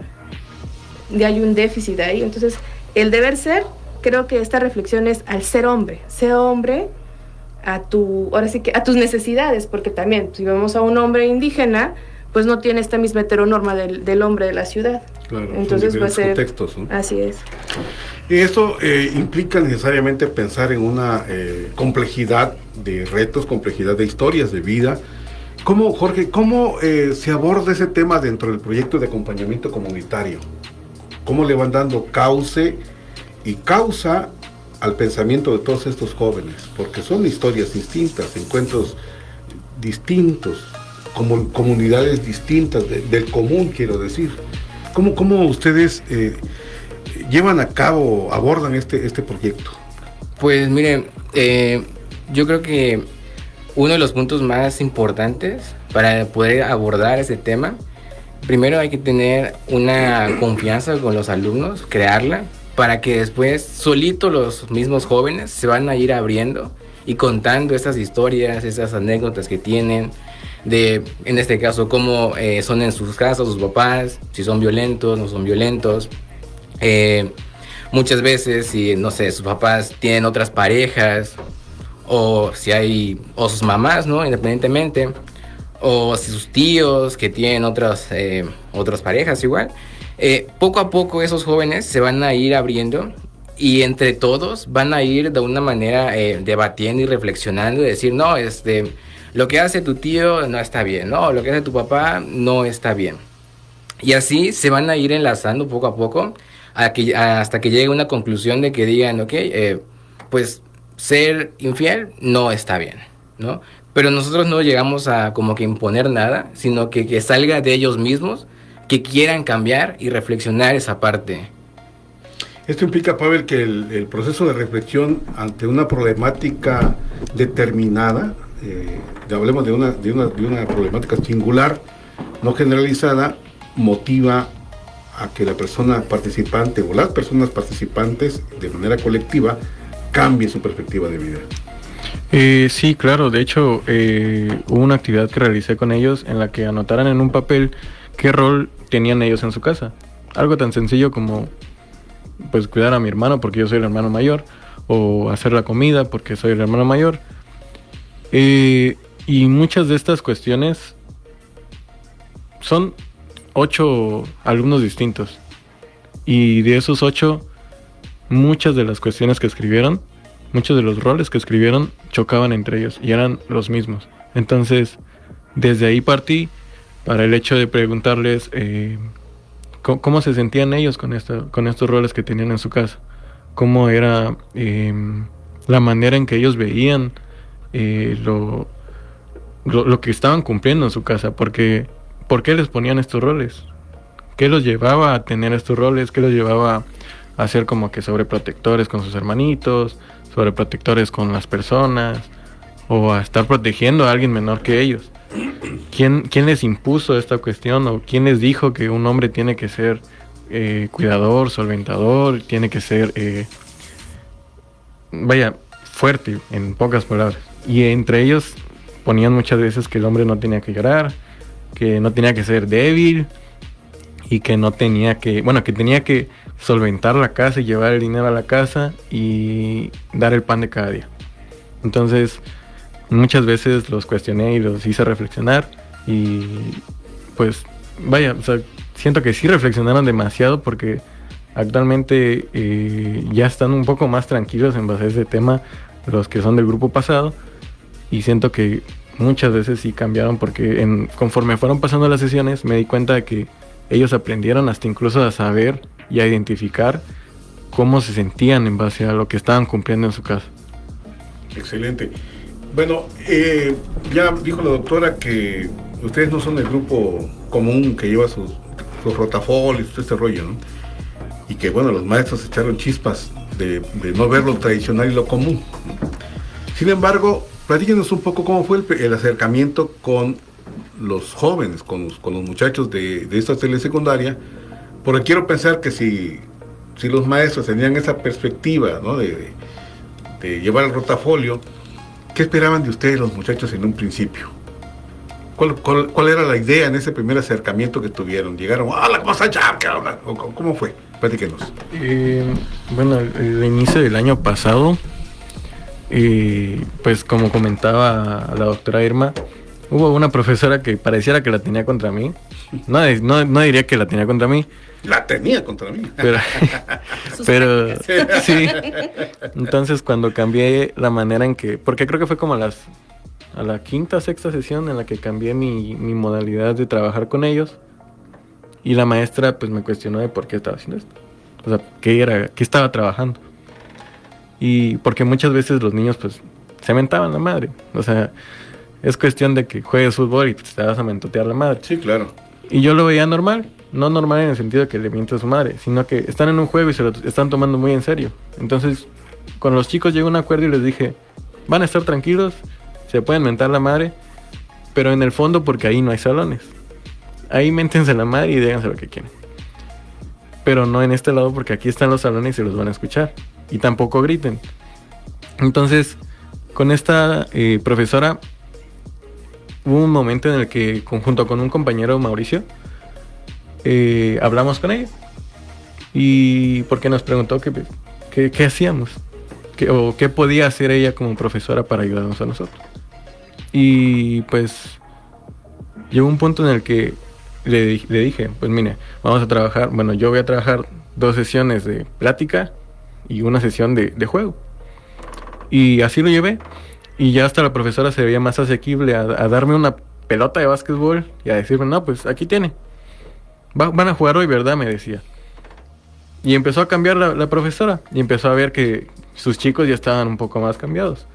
ya hay un déficit ahí. Entonces el deber ser, creo que esta reflexión es al ser hombre ahora sí que a tus necesidades, porque también si vemos a un hombre indígena, pues no tiene esta misma heteronorma del hombre de la ciudad. Claro, entonces va a ser contextos, ¿no? Así es. Y esto implica necesariamente pensar en una complejidad de retos, complejidad de historias de vida. Jorge, ¿cómo se aborda ese tema dentro del proyecto de acompañamiento comunitario? ¿Cómo le van dando cauce y causa al pensamiento de todos estos jóvenes? Porque son historias distintas, encuentros distintos, comunidades distintas, del común, quiero decir. ¿Cómo ustedes llevan a cabo, abordan este proyecto? Pues miren, yo creo que uno de los puntos más importantes para poder abordar ese tema, primero hay que tener una confianza con los alumnos, crearla, para que después solito los mismos jóvenes se van a ir abriendo y contando estas historias, esas anécdotas que tienen, en este caso, cómo son en sus casas sus papás, si son violentos, no son violentos. Muchas veces, si, no sé, sus papás tienen otras parejas, o sus mamás, ¿no? Independientemente, o si sus tíos que tienen otras parejas igual. Poco a poco esos jóvenes se van a ir abriendo y entre todos van a ir de una manera debatiendo y reflexionando y decir, no, lo que hace tu tío no está bien, no, lo que hace tu papá no está bien. Y así se van a ir enlazando poco a poco hasta que llegue a una conclusión de que digan, ok, pues ser infiel no está bien, ¿no? Pero nosotros no llegamos a como que imponer nada, sino que salga de ellos mismos, que quieran cambiar y reflexionar esa parte. Esto implica, Pavel, que el proceso de reflexión ante una problemática determinada, hablemos de una problemática singular, no generalizada, motiva a que la persona participante o las personas participantes de manera colectiva cambie su perspectiva de vida. Sí, claro. De hecho, hubo una actividad que realicé con ellos en la que anotaran en un papel qué rol tenían ellos en su casa. Algo tan sencillo como pues cuidar a mi hermano porque yo soy el hermano mayor, o hacer la comida porque soy el hermano mayor. Y muchas de estas cuestiones son 8 alumnos distintos. Y de esos 8, muchas de las cuestiones que escribieron, muchos de los roles que escribieron chocaban entre ellos y eran los mismos. Entonces, desde ahí partí para el hecho de preguntarles cómo se sentían ellos con estos roles que tenían en su casa. Cómo era la manera en que ellos veían lo que estaban cumpliendo en su casa. Porque, ¿por qué les ponían estos roles? ¿Qué los llevaba a tener estos roles? ¿Qué los llevaba a ser como que sobreprotectores con sus hermanitos, sobreprotectores con las personas, o a estar protegiendo a alguien menor que ellos? ¿Quién les impuso esta cuestión, o quién les dijo que un hombre tiene que ser cuidador, solventador, tiene que ser fuerte, en pocas palabras? Y entre ellos ponían muchas veces que el hombre no tenía que llorar, que no tenía que ser débil, y que no tenía que, que tenía que solventar la casa y llevar el dinero a la casa y dar el pan de cada día. Entonces, muchas veces los cuestioné y los hice reflexionar, y pues siento que sí reflexionaron demasiado, porque actualmente ya están un poco más tranquilos en base a ese tema los que son del grupo pasado, y siento que muchas veces sí cambiaron, porque conforme fueron pasando las sesiones me di cuenta de que ellos aprendieron hasta incluso a saber y a identificar cómo se sentían en base a lo que estaban cumpliendo en su casa. Excelente. Bueno, ya dijo la doctora que ustedes no son el grupo común que lleva sus rotafolios y todo este rollo, ¿no? Y que bueno, los maestros echaron chispas de no ver lo tradicional y lo común. Sin embargo, platíquenos un poco cómo fue el acercamiento con los jóvenes, con los muchachos de esta telesecundaria, porque quiero pensar que si los maestros tenían esa perspectiva, ¿no?, de llevar el rotafolio, ¿qué esperaban de ustedes los muchachos en un principio? ¿Cuál era la idea en ese primer acercamiento que tuvieron? ¿Llegaron, hola, cómo estás, ya? ¿Cómo fue? Platíquenos. El inicio del año pasado, pues como comentaba la doctora Irma, hubo una profesora que pareciera que la tenía contra mí. No diría que la tenía contra mí. La tenía contra mí. Pero sí. Entonces, cuando cambié la manera en que, porque creo que fue como a la quinta, sexta sesión en la que cambié mi modalidad de trabajar con ellos, y la maestra pues me cuestionó de por qué estaba haciendo esto. O sea, qué estaba trabajando. Y porque muchas veces los niños pues se mentaban la madre. O sea, es cuestión de que juegues fútbol y te vas a mentotear la madre. Sí, claro. Y yo lo veía normal. No normal en el sentido de que le miente a su madre, sino que están en un juego y se lo están tomando muy en serio. Entonces, con los chicos llegué a un acuerdo y les dije, van a estar tranquilos, se pueden mentar la madre, pero en el fondo porque ahí no hay salones. Ahí méntense la madre y díganse lo que quieren. Pero no en este lado, porque aquí están los salones y se los van a escuchar. Y tampoco griten. Entonces, con esta profesora, hubo un momento en el que, junto con un compañero, Mauricio, hablamos con ella. Y porque nos preguntó qué hacíamos. O qué podía hacer ella como profesora para ayudarnos a nosotros. Y pues llegó un punto en el que le dije, pues mire, vamos a trabajar, yo voy a trabajar 2 sesiones de plática y una sesión de juego. Y así lo llevé. Y ya hasta la profesora se veía más asequible a darme una pelota de básquetbol y a decirme, no, pues aquí tiene. Van a jugar hoy, ¿verdad? Me decía. Y empezó a cambiar la profesora. Y empezó a ver que sus chicos ya estaban un poco más cambiados.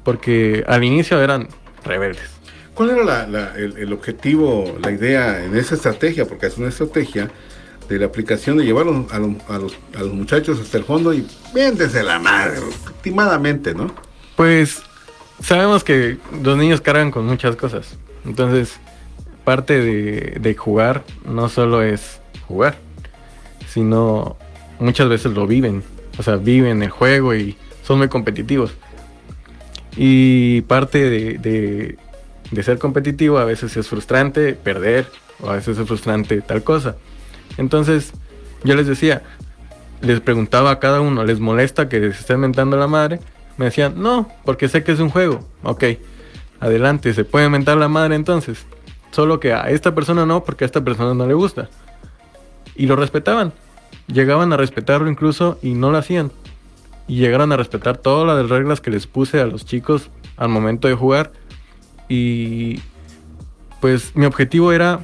Porque al inicio eran rebeldes. ¿Cuál era el objetivo, la idea en esa estrategia? Porque es una estrategia de la aplicación de llevar a los muchachos hasta el fondo y bien desde la madre, últimamente, ¿no? Pues sabemos que los niños cargan con muchas cosas. Entonces, parte de jugar no solo es jugar, sino muchas veces lo viven. O sea, viven el juego y son muy competitivos. Y parte de ser competitivo a veces es frustrante perder, o a veces es frustrante tal cosa. Entonces, yo les decía, les preguntaba a cada uno, ¿les molesta que les estén mentando la madre? Me decían, no, porque sé que es un juego. Ok, adelante, se puede mentar la madre entonces. Solo que a esta persona no, porque a esta persona no le gusta. Y lo respetaban. Llegaban a respetarlo incluso y no lo hacían. Y llegaron a respetar todas las reglas que les puse a los chicos al momento de jugar. Y pues mi objetivo era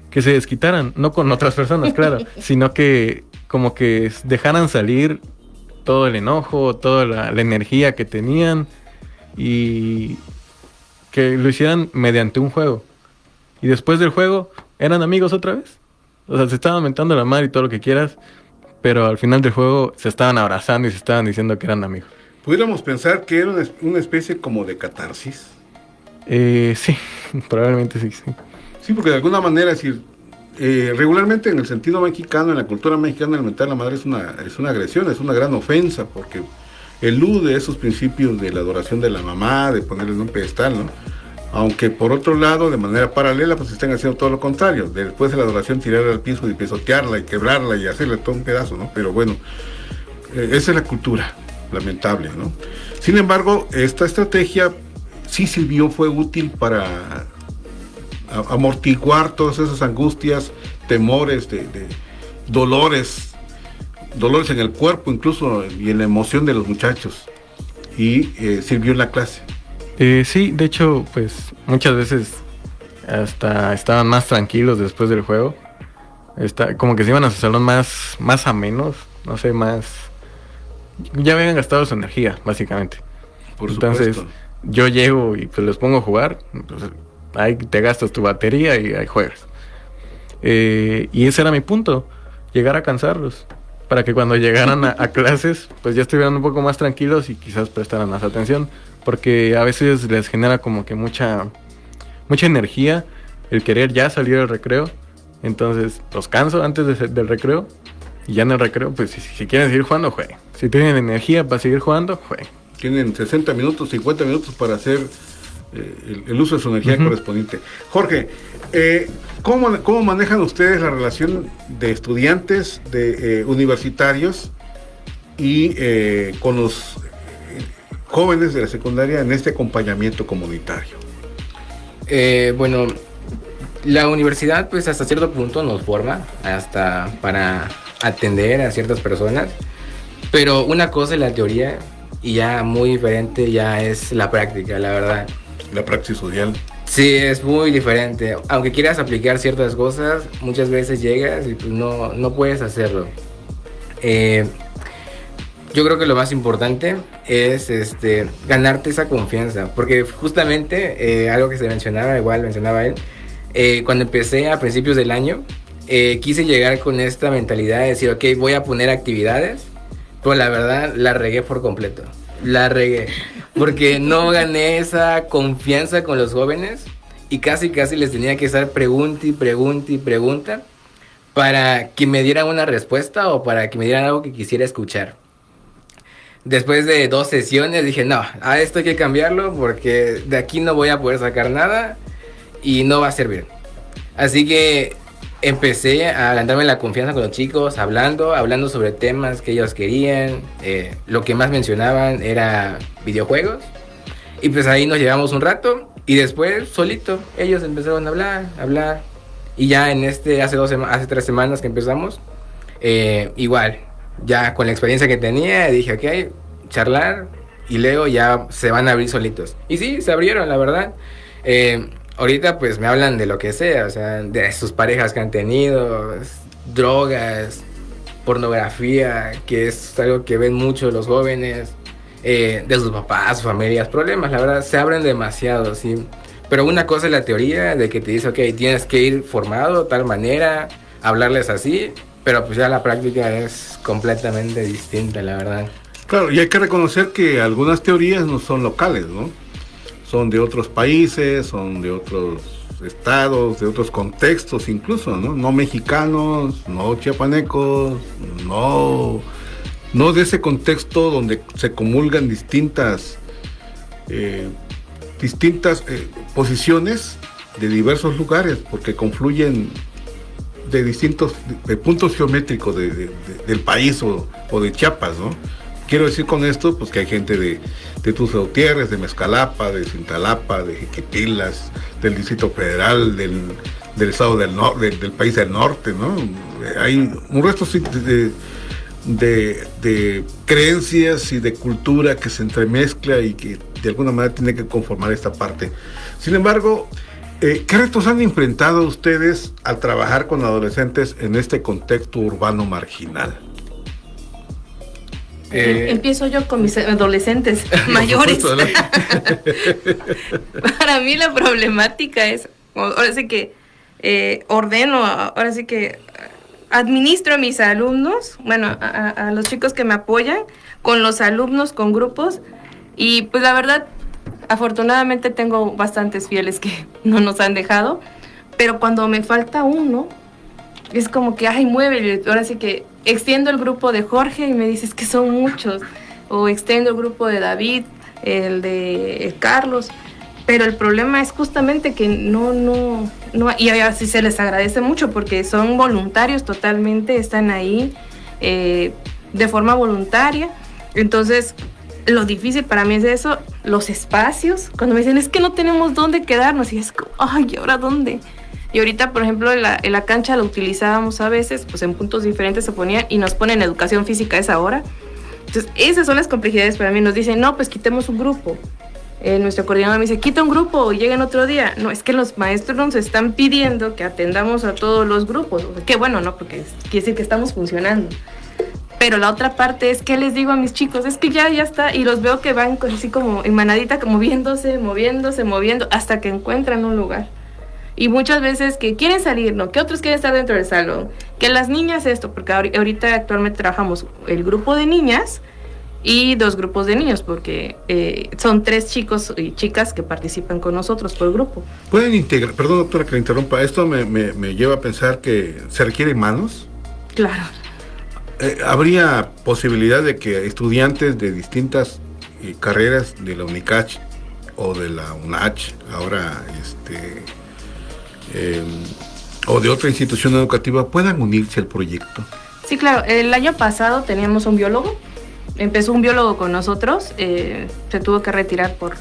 que se desquitaran, no con otras personas, claro, sino que como que dejaran salir todo el enojo, toda la energía que tenían y que lo hicieran mediante un juego. Y después del juego eran amigos otra vez. O sea, se estaban mentando la madre y todo lo que quieras, pero al final del juego se estaban abrazando y se estaban diciendo que eran amigos. ¿Pudiéramos pensar que era una especie como de catarsis? Sí, probablemente sí. Sí, porque de alguna manera, es decir, regularmente en el sentido mexicano, en la cultura mexicana, el mentar a la madre es una agresión, es una gran ofensa, porque elude esos principios de la adoración de la mamá, de ponerle en un pedestal, ¿no? Aunque por otro lado, de manera paralela, pues están haciendo todo lo contrario. Después de la adoración, tirarla al piso y pisotearla y quebrarla y hacerle todo un pedazo, ¿no? Pero bueno, esa es la cultura, lamentable, ¿no? Sin embargo, esta estrategia sí sirvió, fue útil para amortiguar todas esas angustias, temores, de dolores en el cuerpo incluso y en la emoción de los muchachos, y sirvió en la clase. Sí, de hecho, pues muchas veces hasta estaban más tranquilos después del juego. Como que se iban a su salón más amenos, no sé, más... Ya habían gastado su energía, básicamente. Por Entonces, supuesto. yo llego y pues los pongo a jugar, pues, ahí te gastas tu batería y ahí juegas. Y ese era mi punto, llegar a cansarlos, para que cuando llegaran a clases, pues ya estuvieran un poco más tranquilos y quizás prestaran más atención, porque a veces les genera como que mucha energía el querer ya salir del recreo. Entonces los canso antes del recreo, y ya en el recreo, pues si quieren seguir jugando, jueguen. Si tienen energía para seguir jugando, jueguen. Tienen 60 minutos, 50 minutos para hacer el uso de su energía correspondiente. Jorge, ¿cómo manejan ustedes la relación de estudiantes, de universitarios y con los jóvenes de la secundaria en este acompañamiento comunitario? Bueno, la universidad pues hasta cierto punto nos forma hasta para atender a ciertas personas, pero una cosa es la teoría y ya muy diferente ya es la práctica, la verdad. La praxis social. Sí, es muy diferente. Aunque quieras aplicar ciertas cosas, muchas veces llegas y pues no puedes hacerlo. Yo creo que lo más importante es ganarte esa confianza, porque justamente algo que se mencionaba, igual mencionaba él, cuando empecé a principios del año, quise llegar con esta mentalidad de decir, ok, voy a poner actividades, pero la verdad la regué por completo. La regué, porque no gané esa confianza con los jóvenes y casi les tenía que estar pregunta para que me dieran una respuesta o para que me dieran algo que quisiera escuchar. Después de 2 sesiones dije, no, a esto hay que cambiarlo porque de aquí no voy a poder sacar nada y no va a servir. Así que empecé a ganarme la confianza con los chicos, hablando sobre temas que ellos querían. Lo que más mencionaban era videojuegos. Y pues ahí nos llevamos un rato y después solito ellos empezaron a hablar. Y ya en hace 3 semanas que empezamos, igual, ya con la experiencia que tenía, dije, ok, charlar y luego ya se van a abrir solitos. Y sí, se abrieron, la verdad. ahorita pues me hablan de lo que sea, o sea, de sus parejas que han tenido, drogas, pornografía, que es algo que ven mucho los jóvenes, de sus papás, familias, problemas, la verdad, se abren demasiado, ¿sí? Pero una cosa es la teoría de que te dice, ok, tienes que ir formado de tal manera, hablarles así, pero pues ya la práctica es completamente distinta, la verdad. Claro, y hay que reconocer que algunas teorías no son locales, ¿no? Son de otros países, son de otros estados, de otros contextos incluso, ¿no? No mexicanos, no chiapanecos, no de ese contexto donde se comulgan distintas posiciones de diversos lugares, porque confluyen de distintos de puntos geométricos del país o de Chiapas, ¿no? Quiero decir con esto, pues que hay gente de Tuxtla Gutiérrez, de Mezcalapa, de Cintalapa, de Jiquipilas, del Distrito Federal, del estado del país del norte, ¿no? Hay un resto de creencias y de cultura que se entremezcla y que de alguna manera tiene que conformar esta parte. Sin embargo, ¿qué retos han enfrentado ustedes al trabajar con adolescentes en este contexto urbano marginal? Empiezo yo con mis adolescentes mayores. Para mí la problemática es, ahora sí que ordeno, ahora sí que administro a mis alumnos, bueno, a los chicos que me apoyan, con los alumnos, con grupos, y pues la verdad, afortunadamente tengo bastantes fieles que no nos han dejado, pero cuando me falta uno, es como que, ay, muévele, ahora sí que extiendo el grupo de Jorge y me dices que son muchos, o extiendo el grupo de David, el de Carlos, pero el problema es justamente que no, y así se les agradece mucho porque son voluntarios totalmente, están ahí de forma voluntaria. Entonces, lo difícil para mí es eso, los espacios, cuando me dicen, es que no tenemos dónde quedarnos, y es como, ay, ¿y ahora dónde? Y ahorita, por ejemplo, en la cancha la utilizábamos a veces, pues en puntos diferentes se ponían y nos ponen educación física a esa hora. Entonces, esas son las complejidades para mí. Nos dicen, no, pues quitemos un grupo. Nuestro coordinador me dice, quita un grupo y lleguen otro día. No, es que los maestros nos están pidiendo que atendamos a todos los grupos. O sea, qué bueno, ¿no? Porque quiere decir que estamos funcionando. Pero la otra parte es, ¿qué les digo a mis chicos? Es que ya está, y los veo que van así como en manadita, moviéndose, hasta que encuentran un lugar. Y muchas veces que quieren salir, ¿no? Que otros quieren estar dentro del salón. Que las niñas esto, porque ahorita actualmente trabajamos el grupo de niñas y 2 grupos de niños, porque son 3 chicos y chicas que participan con nosotros por grupo. ¿Pueden integrar, perdón doctora que le interrumpa, esto me lleva a pensar que se requieren manos? Claro. ¿Habría posibilidad de que estudiantes de distintas carreras de la UNICACH o de la UNACH, ahora o de otra institución educativa, puedan unirse al proyecto? Sí, claro. El año pasado teníamos un biólogo. Empezó un biólogo con nosotros. Se tuvo que retirar por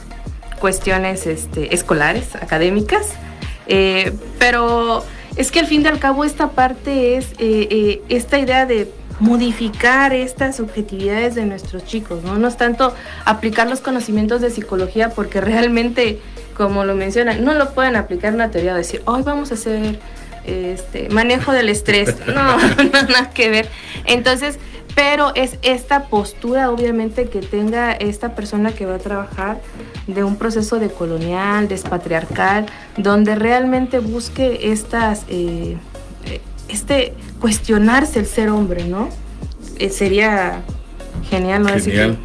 cuestiones escolares, académicas. Pero es que al fin y al cabo esta parte es esta idea de modificar estas subjetividades de nuestros chicos, ¿no? No es tanto aplicar los conocimientos de psicología, porque realmente, como lo mencionan, no lo pueden aplicar en una teoría de decir, hoy vamos a hacer manejo del estrés. No, nada que ver. Entonces, pero es esta postura, obviamente, que tenga esta persona que va a trabajar de un proceso decolonial, despatriarcal, donde realmente busque estas cuestionarse el ser hombre, ¿no? Sería genial, ¿no? Genial.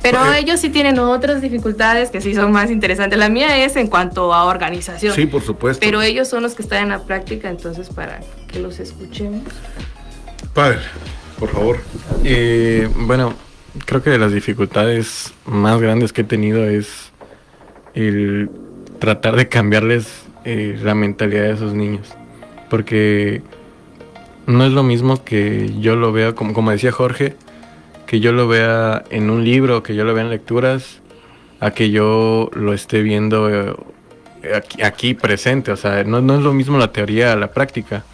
Pero ellos sí tienen otras dificultades que sí son más interesantes. La mía es en cuanto a organización. Sí, por supuesto. Pero ellos son los que están en la práctica, entonces para que los escuchemos. Padre, por favor. Bueno, creo que de las dificultades más grandes que he tenido es el tratar de cambiarles la mentalidad de esos niños. Porque no es lo mismo que yo lo vea, como decía Jorge, que yo lo vea en un libro, que yo lo vea en lecturas, a que yo lo esté viendo aquí presente. O sea, no es lo mismo la teoría a la práctica.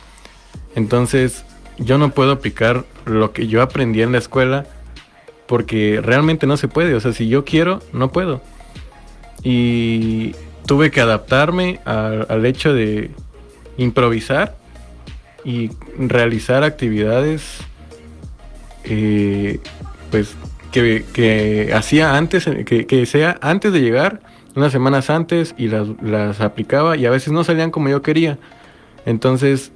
Entonces, yo no puedo aplicar lo que yo aprendí en la escuela porque realmente no se puede. O sea, si yo quiero, no puedo. Y tuve que adaptarme al hecho de improvisar y realizar actividades pues que hacía antes, que sea antes de llegar, unas semanas antes, y las aplicaba, y a veces no salían como yo quería. Entonces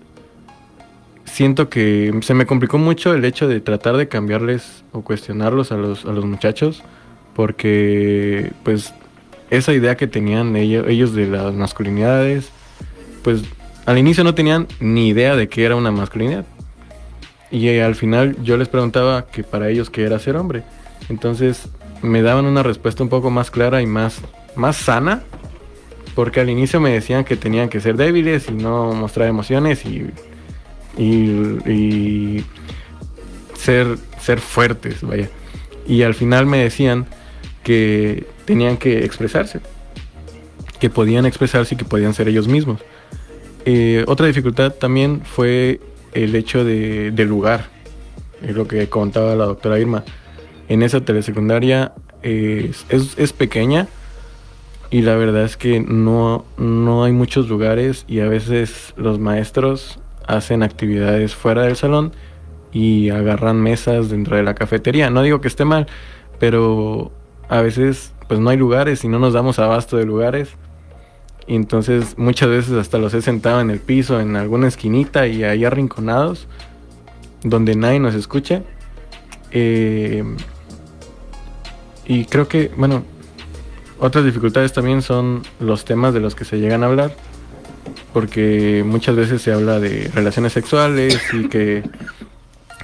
siento que se me complicó mucho el hecho de tratar de cambiarles o cuestionarlos a los muchachos, porque pues esa idea que tenían ellos de las masculinidades, pues al inicio no tenían ni idea de qué era una masculinidad. Y al final yo les preguntaba que para ellos qué era ser hombre. Entonces me daban una respuesta un poco más clara y más sana, porque al inicio me decían que tenían que ser débiles y no mostrar emociones y ser fuertes, vaya. Y al final me decían que tenían que expresarse, que podían expresarse y que podían ser ellos mismos. Otra dificultad también fue el hecho del lugar, es lo que contaba la doctora Irma. En esa telesecundaria es pequeña, y la verdad es que no hay muchos lugares, y a veces los maestros hacen actividades fuera del salón y agarran mesas dentro de la cafetería. No digo que esté mal, pero a veces pues no hay lugares y no nos damos abasto de lugares. Y entonces muchas veces hasta los he sentado en el piso, en alguna esquinita y ahí arrinconados, donde nadie nos escuche. Y creo que, bueno, otras dificultades también son los temas de los que se llegan a hablar, porque muchas veces se habla de relaciones sexuales y que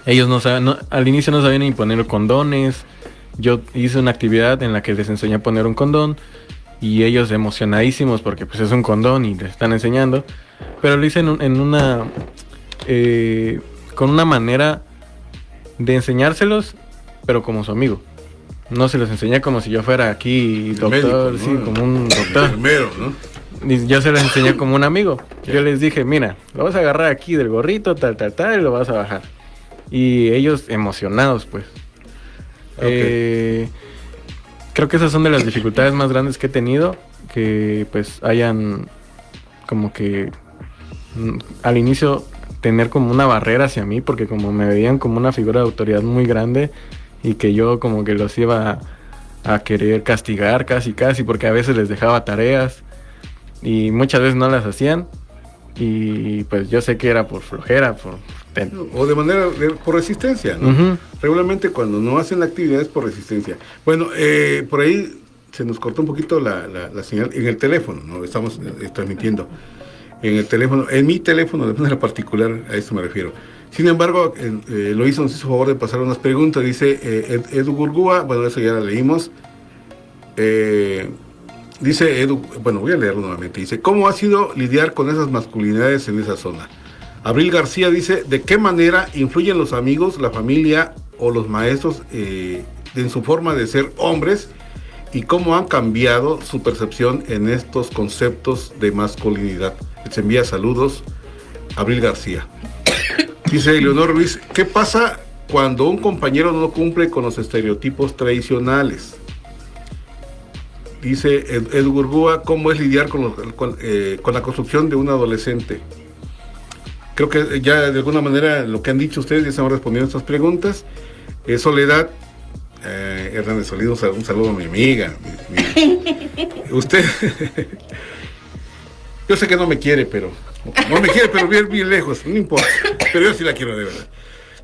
ellos no saben, al inicio no sabían ni poner condones. Yo hice una actividad en la que les enseñé a poner un condón, y ellos emocionadísimos porque pues es un condón y les están enseñando, pero lo hice con una manera de enseñárselos, pero como su amigo. No se los enseñé como si yo fuera aquí doctor, médico, ¿no? Sí, como un doctor. Enfermero, ¿no? Y yo se los enseñé como un amigo. Yo les dije, mira, lo vas a agarrar aquí del gorrito, tal, y lo vas a bajar. Y ellos emocionados, pues. Okay. Creo que esas son de las dificultades más grandes que he tenido, que pues hayan como que al inicio tener como una barrera hacia mí, porque como me veían como una figura de autoridad muy grande, y que yo como que los iba a querer castigar casi, porque a veces les dejaba tareas y muchas veces no las hacían, y pues yo sé que era por flojera, o de manera por resistencia, ¿no? Uh-huh. Regularmente cuando no hacen la actividad es por resistencia. Bueno, por ahí se nos cortó un poquito la señal en el teléfono, ¿no? Estamos transmitiendo en el teléfono, en mi teléfono de manera particular, a esto me refiero. Sin embargo, Loisa nos hizo favor de pasar unas preguntas. Dice Edu Gurgúa, bueno, eso ya la leímos. Dice Edu, bueno, voy a leerlo nuevamente. Dice, ¿cómo ha sido lidiar con esas masculinidades en esa zona? Abril García dice, ¿de qué manera influyen los amigos, la familia o los maestros en su forma de ser hombres, y cómo han cambiado su percepción en estos conceptos de masculinidad? Les envía saludos, Abril García. Dice Leonor Ruiz, ¿qué pasa cuando un compañero no cumple con los estereotipos tradicionales? Dice Edu Gurgúa, ¿cómo es lidiar con la construcción de un adolescente? Creo que ya de alguna manera lo que han dicho ustedes ya están respondiendo a estas preguntas. Soledad Hernández Solís, un saludo a mi amiga. Usted, yo sé que no me quiere, pero bien lejos, no importa, pero yo sí la quiero de verdad.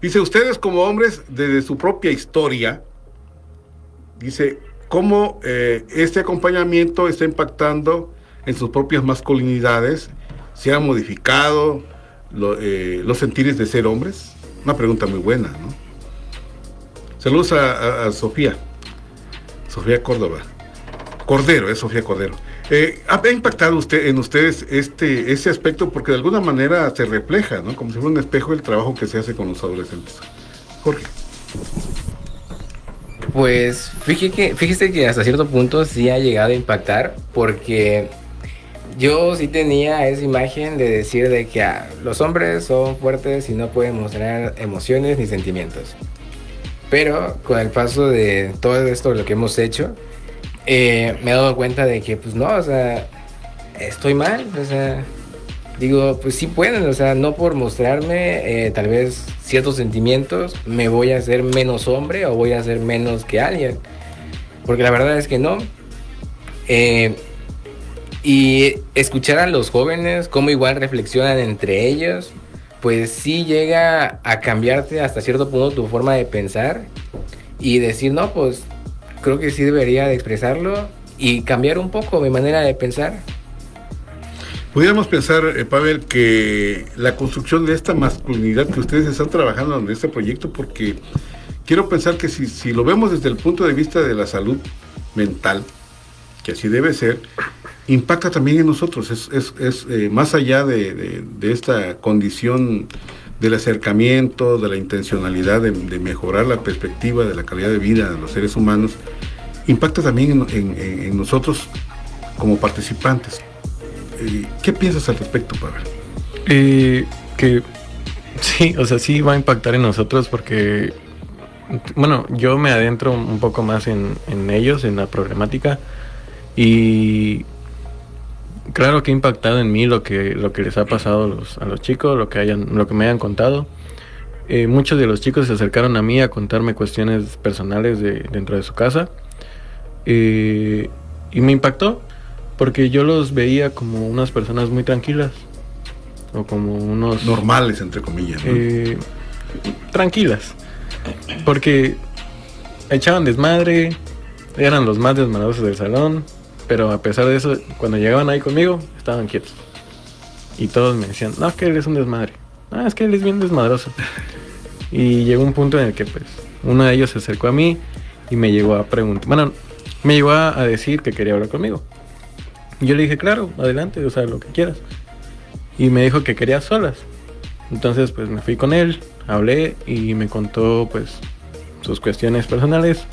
Dice, ustedes como hombres, desde su propia historia, dice, ¿cómo este acompañamiento está impactando en sus propias masculinidades? ¿Se han modificado los sentires de ser hombres? Una pregunta muy buena, ¿no? Saludos a Sofía Córdoba. Cordero, es Sofía Cordero. ¿Ha impactado en ustedes ese aspecto? Porque de alguna manera se refleja, ¿no? Como si fuera un espejo el trabajo que se hace con los adolescentes. Jorge. Pues fíjese que hasta cierto punto sí ha llegado a impactar, porque yo sí tenía esa imagen de decir de que los hombres son fuertes y no pueden mostrar emociones ni sentimientos. Pero con el paso de todo esto, lo que hemos hecho, me he dado cuenta de que pues no, o sea, estoy mal, o sea, digo, pues sí pueden, o sea, no por mostrarme tal vez ciertos sentimientos me voy a hacer menos hombre o voy a hacer menos que alguien, porque la verdad es que no. Y escuchar a los jóvenes cómo igual reflexionan entre ellos, pues sí llega a cambiarte hasta cierto punto tu forma de pensar y decir, no, pues creo que sí debería de expresarlo y cambiar un poco mi manera de pensar. Pudiéramos pensar, Pavel, que la construcción de esta masculinidad que ustedes están trabajando en este proyecto, porque quiero pensar que si lo vemos desde el punto de vista de la salud mental, que así debe ser, impacta también en nosotros, es más allá de esta condición del acercamiento, de la intencionalidad de mejorar la perspectiva de la calidad de vida de los seres humanos, impacta también en nosotros como participantes. ¿Qué piensas al respecto, Pavel? Que sí, o sea, sí va a impactar en nosotros porque, bueno, yo me adentro un poco más en ellos, en la problemática, y claro que ha impactado en mí lo que les ha pasado a los chicos, lo que me hayan contado. Muchos de los chicos se acercaron a mí a contarme cuestiones personales dentro de su casa, y me impactó porque yo los veía como unas personas muy tranquilas o como unos normales, entre comillas, ¿no? Tranquilas, porque echaban desmadre, eran los más desmadrosos del salón, pero a pesar de eso, cuando llegaban ahí conmigo, estaban quietos. Y todos me decían, no, es que él es un desmadre. No, es que él es bien desmadroso. Y llegó un punto en el que, pues, uno de ellos se acercó a mí y me llegó a preguntar, bueno, me llegó a decir que quería hablar conmigo. Y yo le dije, claro, adelante, o sea, lo que quieras. Y me dijo que quería solas. Entonces, pues, me fui con él, hablé y me contó, pues, sus cuestiones personales.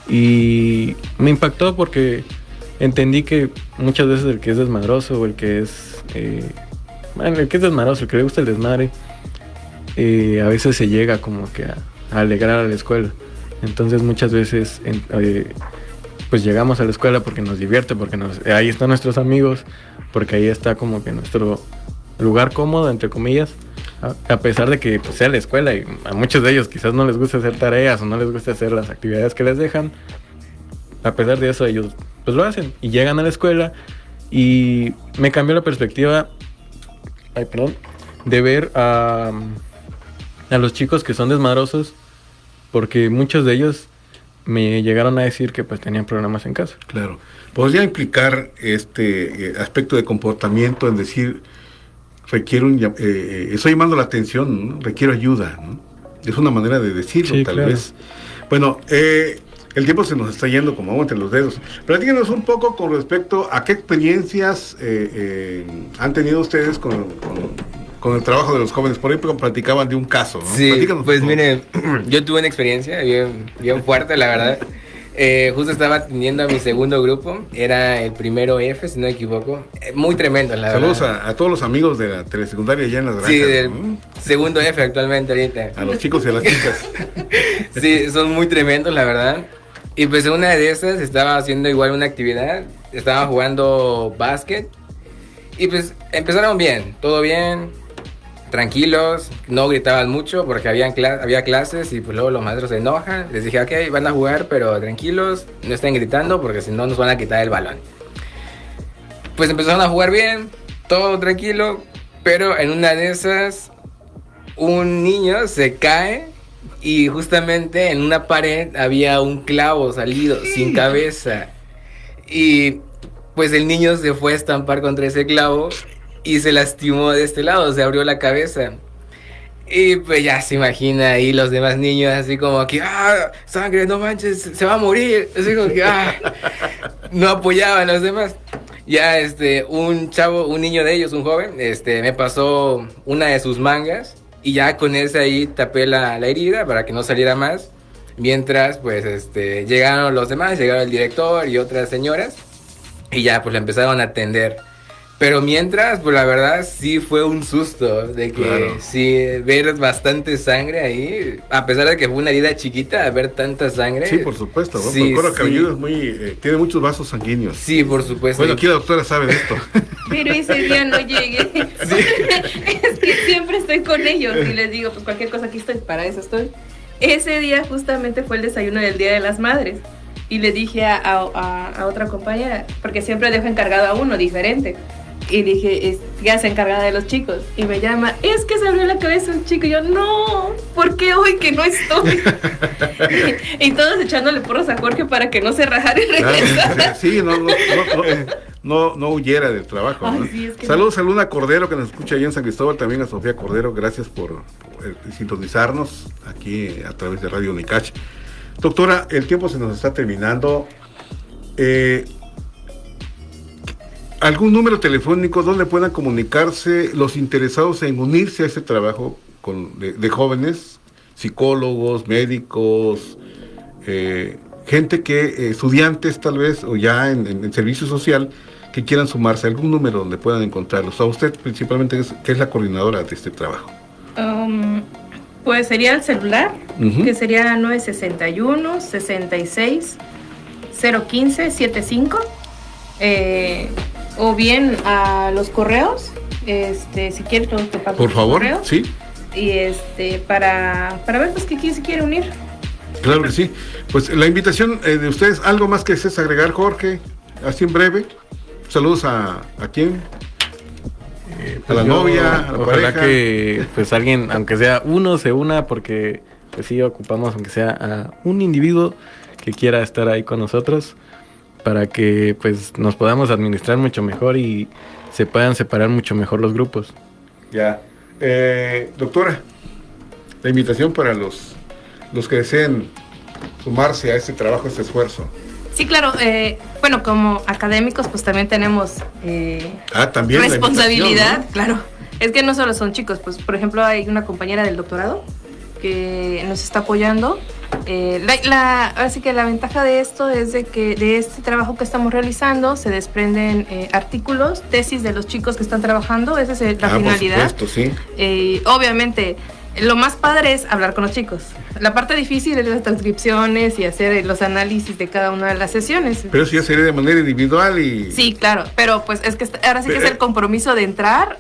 Y me impactó porque entendí que muchas veces el que es desmadroso o el que es el que es desmadroso, el que le gusta el desmadre, a veces se llega como que a alegrar a la escuela. Entonces muchas veces pues llegamos a la escuela porque nos divierte, porque ahí están nuestros amigos, porque ahí está como que nuestro lugar cómodo, entre comillas, a pesar de que pues, sea la escuela, y a muchos de ellos quizás no les gusta hacer tareas o no les gusta hacer las actividades que les dejan. A pesar de eso ellos pues lo hacen y llegan a la escuela, y me cambió la perspectiva de ver a los chicos que son desmadrosos, porque muchos de ellos me llegaron a decir que pues tenían problemas en casa. Claro. Podría implicar este aspecto de comportamiento en decir, estoy llamando la atención, ¿no? Requiero ayuda, ¿no? Es una manera de decirlo, sí, tal claro. vez. Bueno, el tiempo se nos está yendo como agua entre los dedos. Platíquenos un poco con respecto a qué experiencias han tenido ustedes con el trabajo de los jóvenes. Por ejemplo, platicaban de un caso, ¿no? Sí, pues mire, yo tuve una experiencia bien fuerte, la verdad. Justo estaba atendiendo a mi segundo grupo, era el primero F, si no me equivoco. Muy tremendo, la verdad. Saludos a todos los amigos de la telesecundaria allá en las granjas. Sí, del segundo F actualmente ahorita. A los chicos y a las chicas. Sí, son muy tremendos, la verdad. Y pues en una de esas estaba haciendo igual una actividad, estaba jugando básquet. Y pues empezaron bien, todo bien, tranquilos, no gritaban mucho porque había clases, y pues luego los maestros se enojan. Les dije, ok, van a jugar, pero tranquilos, no estén gritando porque si no nos van a quitar el balón. Pues empezaron a jugar bien, todo tranquilo, pero en una de esas un niño se cae y justamente en una pared había un clavo salido sin cabeza, y pues el niño se fue a estampar contra ese clavo y se lastimó de este lado, se abrió la cabeza. Y pues ya se imagina ahí los demás niños así como que, sangre, no manches, se va a morir. Así como que, no apoyaban a los demás. Ya un niño de ellos, un joven, me pasó una de sus mangas y ya con ese ahí tapé la herida para que no saliera más. Mientras pues llegaron los demás, llegaron el director y otras señoras y ya pues la empezaron a atender. Pero mientras, pues la verdad sí fue un susto de que Claro. sí, ver bastante sangre ahí, a pesar de que fue una herida chiquita, ver tanta sangre. Sí, por supuesto, ¿no? Sí, Porque el cuero sí. cabelludo es muy, tiene muchos vasos sanguíneos. Sí, por supuesto. Bueno, aquí la doctora sabe de esto. Pero ese día no llegué. Es que siempre estoy con ellos y les digo, pues cualquier cosa aquí estoy, para eso estoy. Ese día justamente fue el desayuno del Día de las Madres. Y le dije a otra compañera, porque siempre dejo encargado a uno diferente. Y dije, ya se encargada de los chicos. Y me llama, es que se abrió la cabeza un chico. Y yo, no, ¿por qué hoy que no estoy? Y todos echándole porros a Jorge para que no se rajara y regresara. Sí, no huyera del trabajo. Ay, ¿no? sí, es que Saludos a Luna Cordero, que nos escucha allá en San Cristóbal, también a Sofía Cordero, gracias por sintonizarnos aquí a través de Radio Unicach. Doctora, el tiempo se nos está terminando. ¿Algún número telefónico donde puedan comunicarse los interesados en unirse a este trabajo de jóvenes, psicólogos, médicos, gente estudiantes tal vez, o ya en servicio social, que quieran sumarse? ¿Algún número donde puedan encontrarlos? A usted principalmente, que es la coordinadora de este trabajo. Pues sería el celular, Ujú. que sería 961 66 015 75, o bien a los correos, si quieres te paso Por los favor, correos, sí. y para ver pues quién se quiere unir. Claro que sí. Pues la invitación de ustedes, ¿algo más que desees agregar, Jorge? Así en breve. Saludos a quién. A la novia, a la Ojalá pareja. que pues alguien, aunque sea uno, se una, porque pues sí ocupamos, aunque sea a un individuo que quiera estar ahí con nosotros, para que pues nos podamos administrar mucho mejor y se puedan separar mucho mejor los grupos. Ya. Doctora, la invitación para los que deseen sumarse a este trabajo, a este esfuerzo. Sí, claro, bueno, como académicos pues también tenemos También responsabilidad, la invitación, claro. Es que no solo son chicos, pues por ejemplo hay una compañera del doctorado que nos está apoyando. Ahora sí que la ventaja de esto es de que de este trabajo que estamos realizando se desprenden artículos, tesis de los chicos que están trabajando, esa es la finalidad. Por supuesto, sí. Obviamente, lo más padre es hablar con los chicos. La parte difícil es las transcripciones y hacer los análisis de cada una de las sesiones. Pero eso ya sería de manera individual y... Sí, claro, pero pues es que ahora sí que es el compromiso de entrar,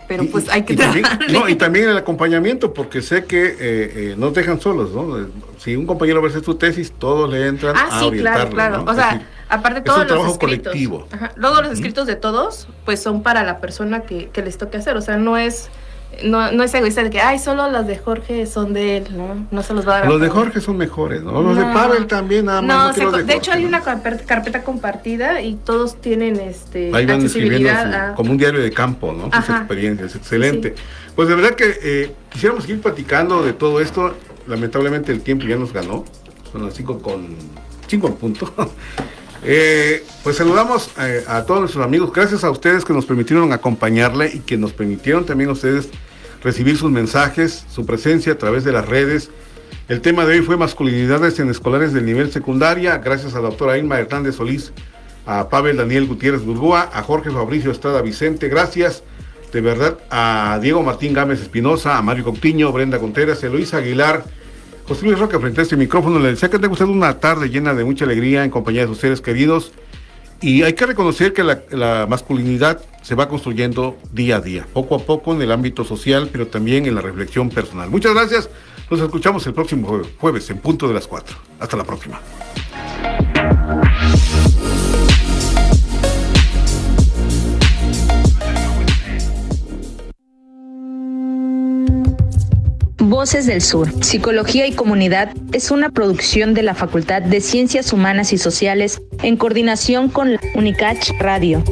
pero pues hay que trabajar. Y también el acompañamiento, porque sé que nos dejan solos, ¿no? Si un compañero va a hacer su tesis, todos le entran a sí, orientarlo, claro. ¿no? O sea, Es decir, aparte es todos un los trabajo escritos. colectivo. Ajá, luego los escritos de todos, pues son para la persona que les toque hacer. O sea, no es egoísta de que, solo las de Jorge son de él, ¿no? No se los va a dar. Los de Jorge son mejores, ¿no? Los de Pavel también, nada más. De hecho hay una carpeta compartida y todos tienen ahí van escribiendo accesibilidad como un diario de campo, ¿no? Sus Ajá. experiencias, excelente. Sí. Pues de verdad que quisiéramos seguir platicando de todo esto. Lamentablemente el tiempo ya nos ganó. Son las 5 en punto. Pues saludamos a todos nuestros amigos. Gracias a ustedes que nos permitieron acompañarle y que nos permitieron también a ustedes recibir sus mensajes, su presencia a través de las redes. El tema de hoy fue masculinidades en escolares del nivel secundaria. Gracias a la doctora Irma Hernández Solís, a Pavel Daniel Gutiérrez Burgoa, a Jorge Fabricio Estrada Vicente. Gracias de verdad a Diego Martín Gámez Espinosa, a Mario Coutinho, Brenda Contreras, Eloísa Aguilar, José Luis Roca frente a este micrófono. Le deseo que tenga usted una tarde llena de mucha alegría en compañía de sus seres queridos. Y hay que reconocer que la masculinidad se va construyendo día a día, poco a poco en el ámbito social, pero también en la reflexión personal. Muchas gracias. Nos escuchamos el próximo jueves en punto de las 4. Hasta la próxima. Voces del Sur, Psicología y Comunidad es una producción de la Facultad de Ciencias Humanas y Sociales en coordinación con la Unicach Radio.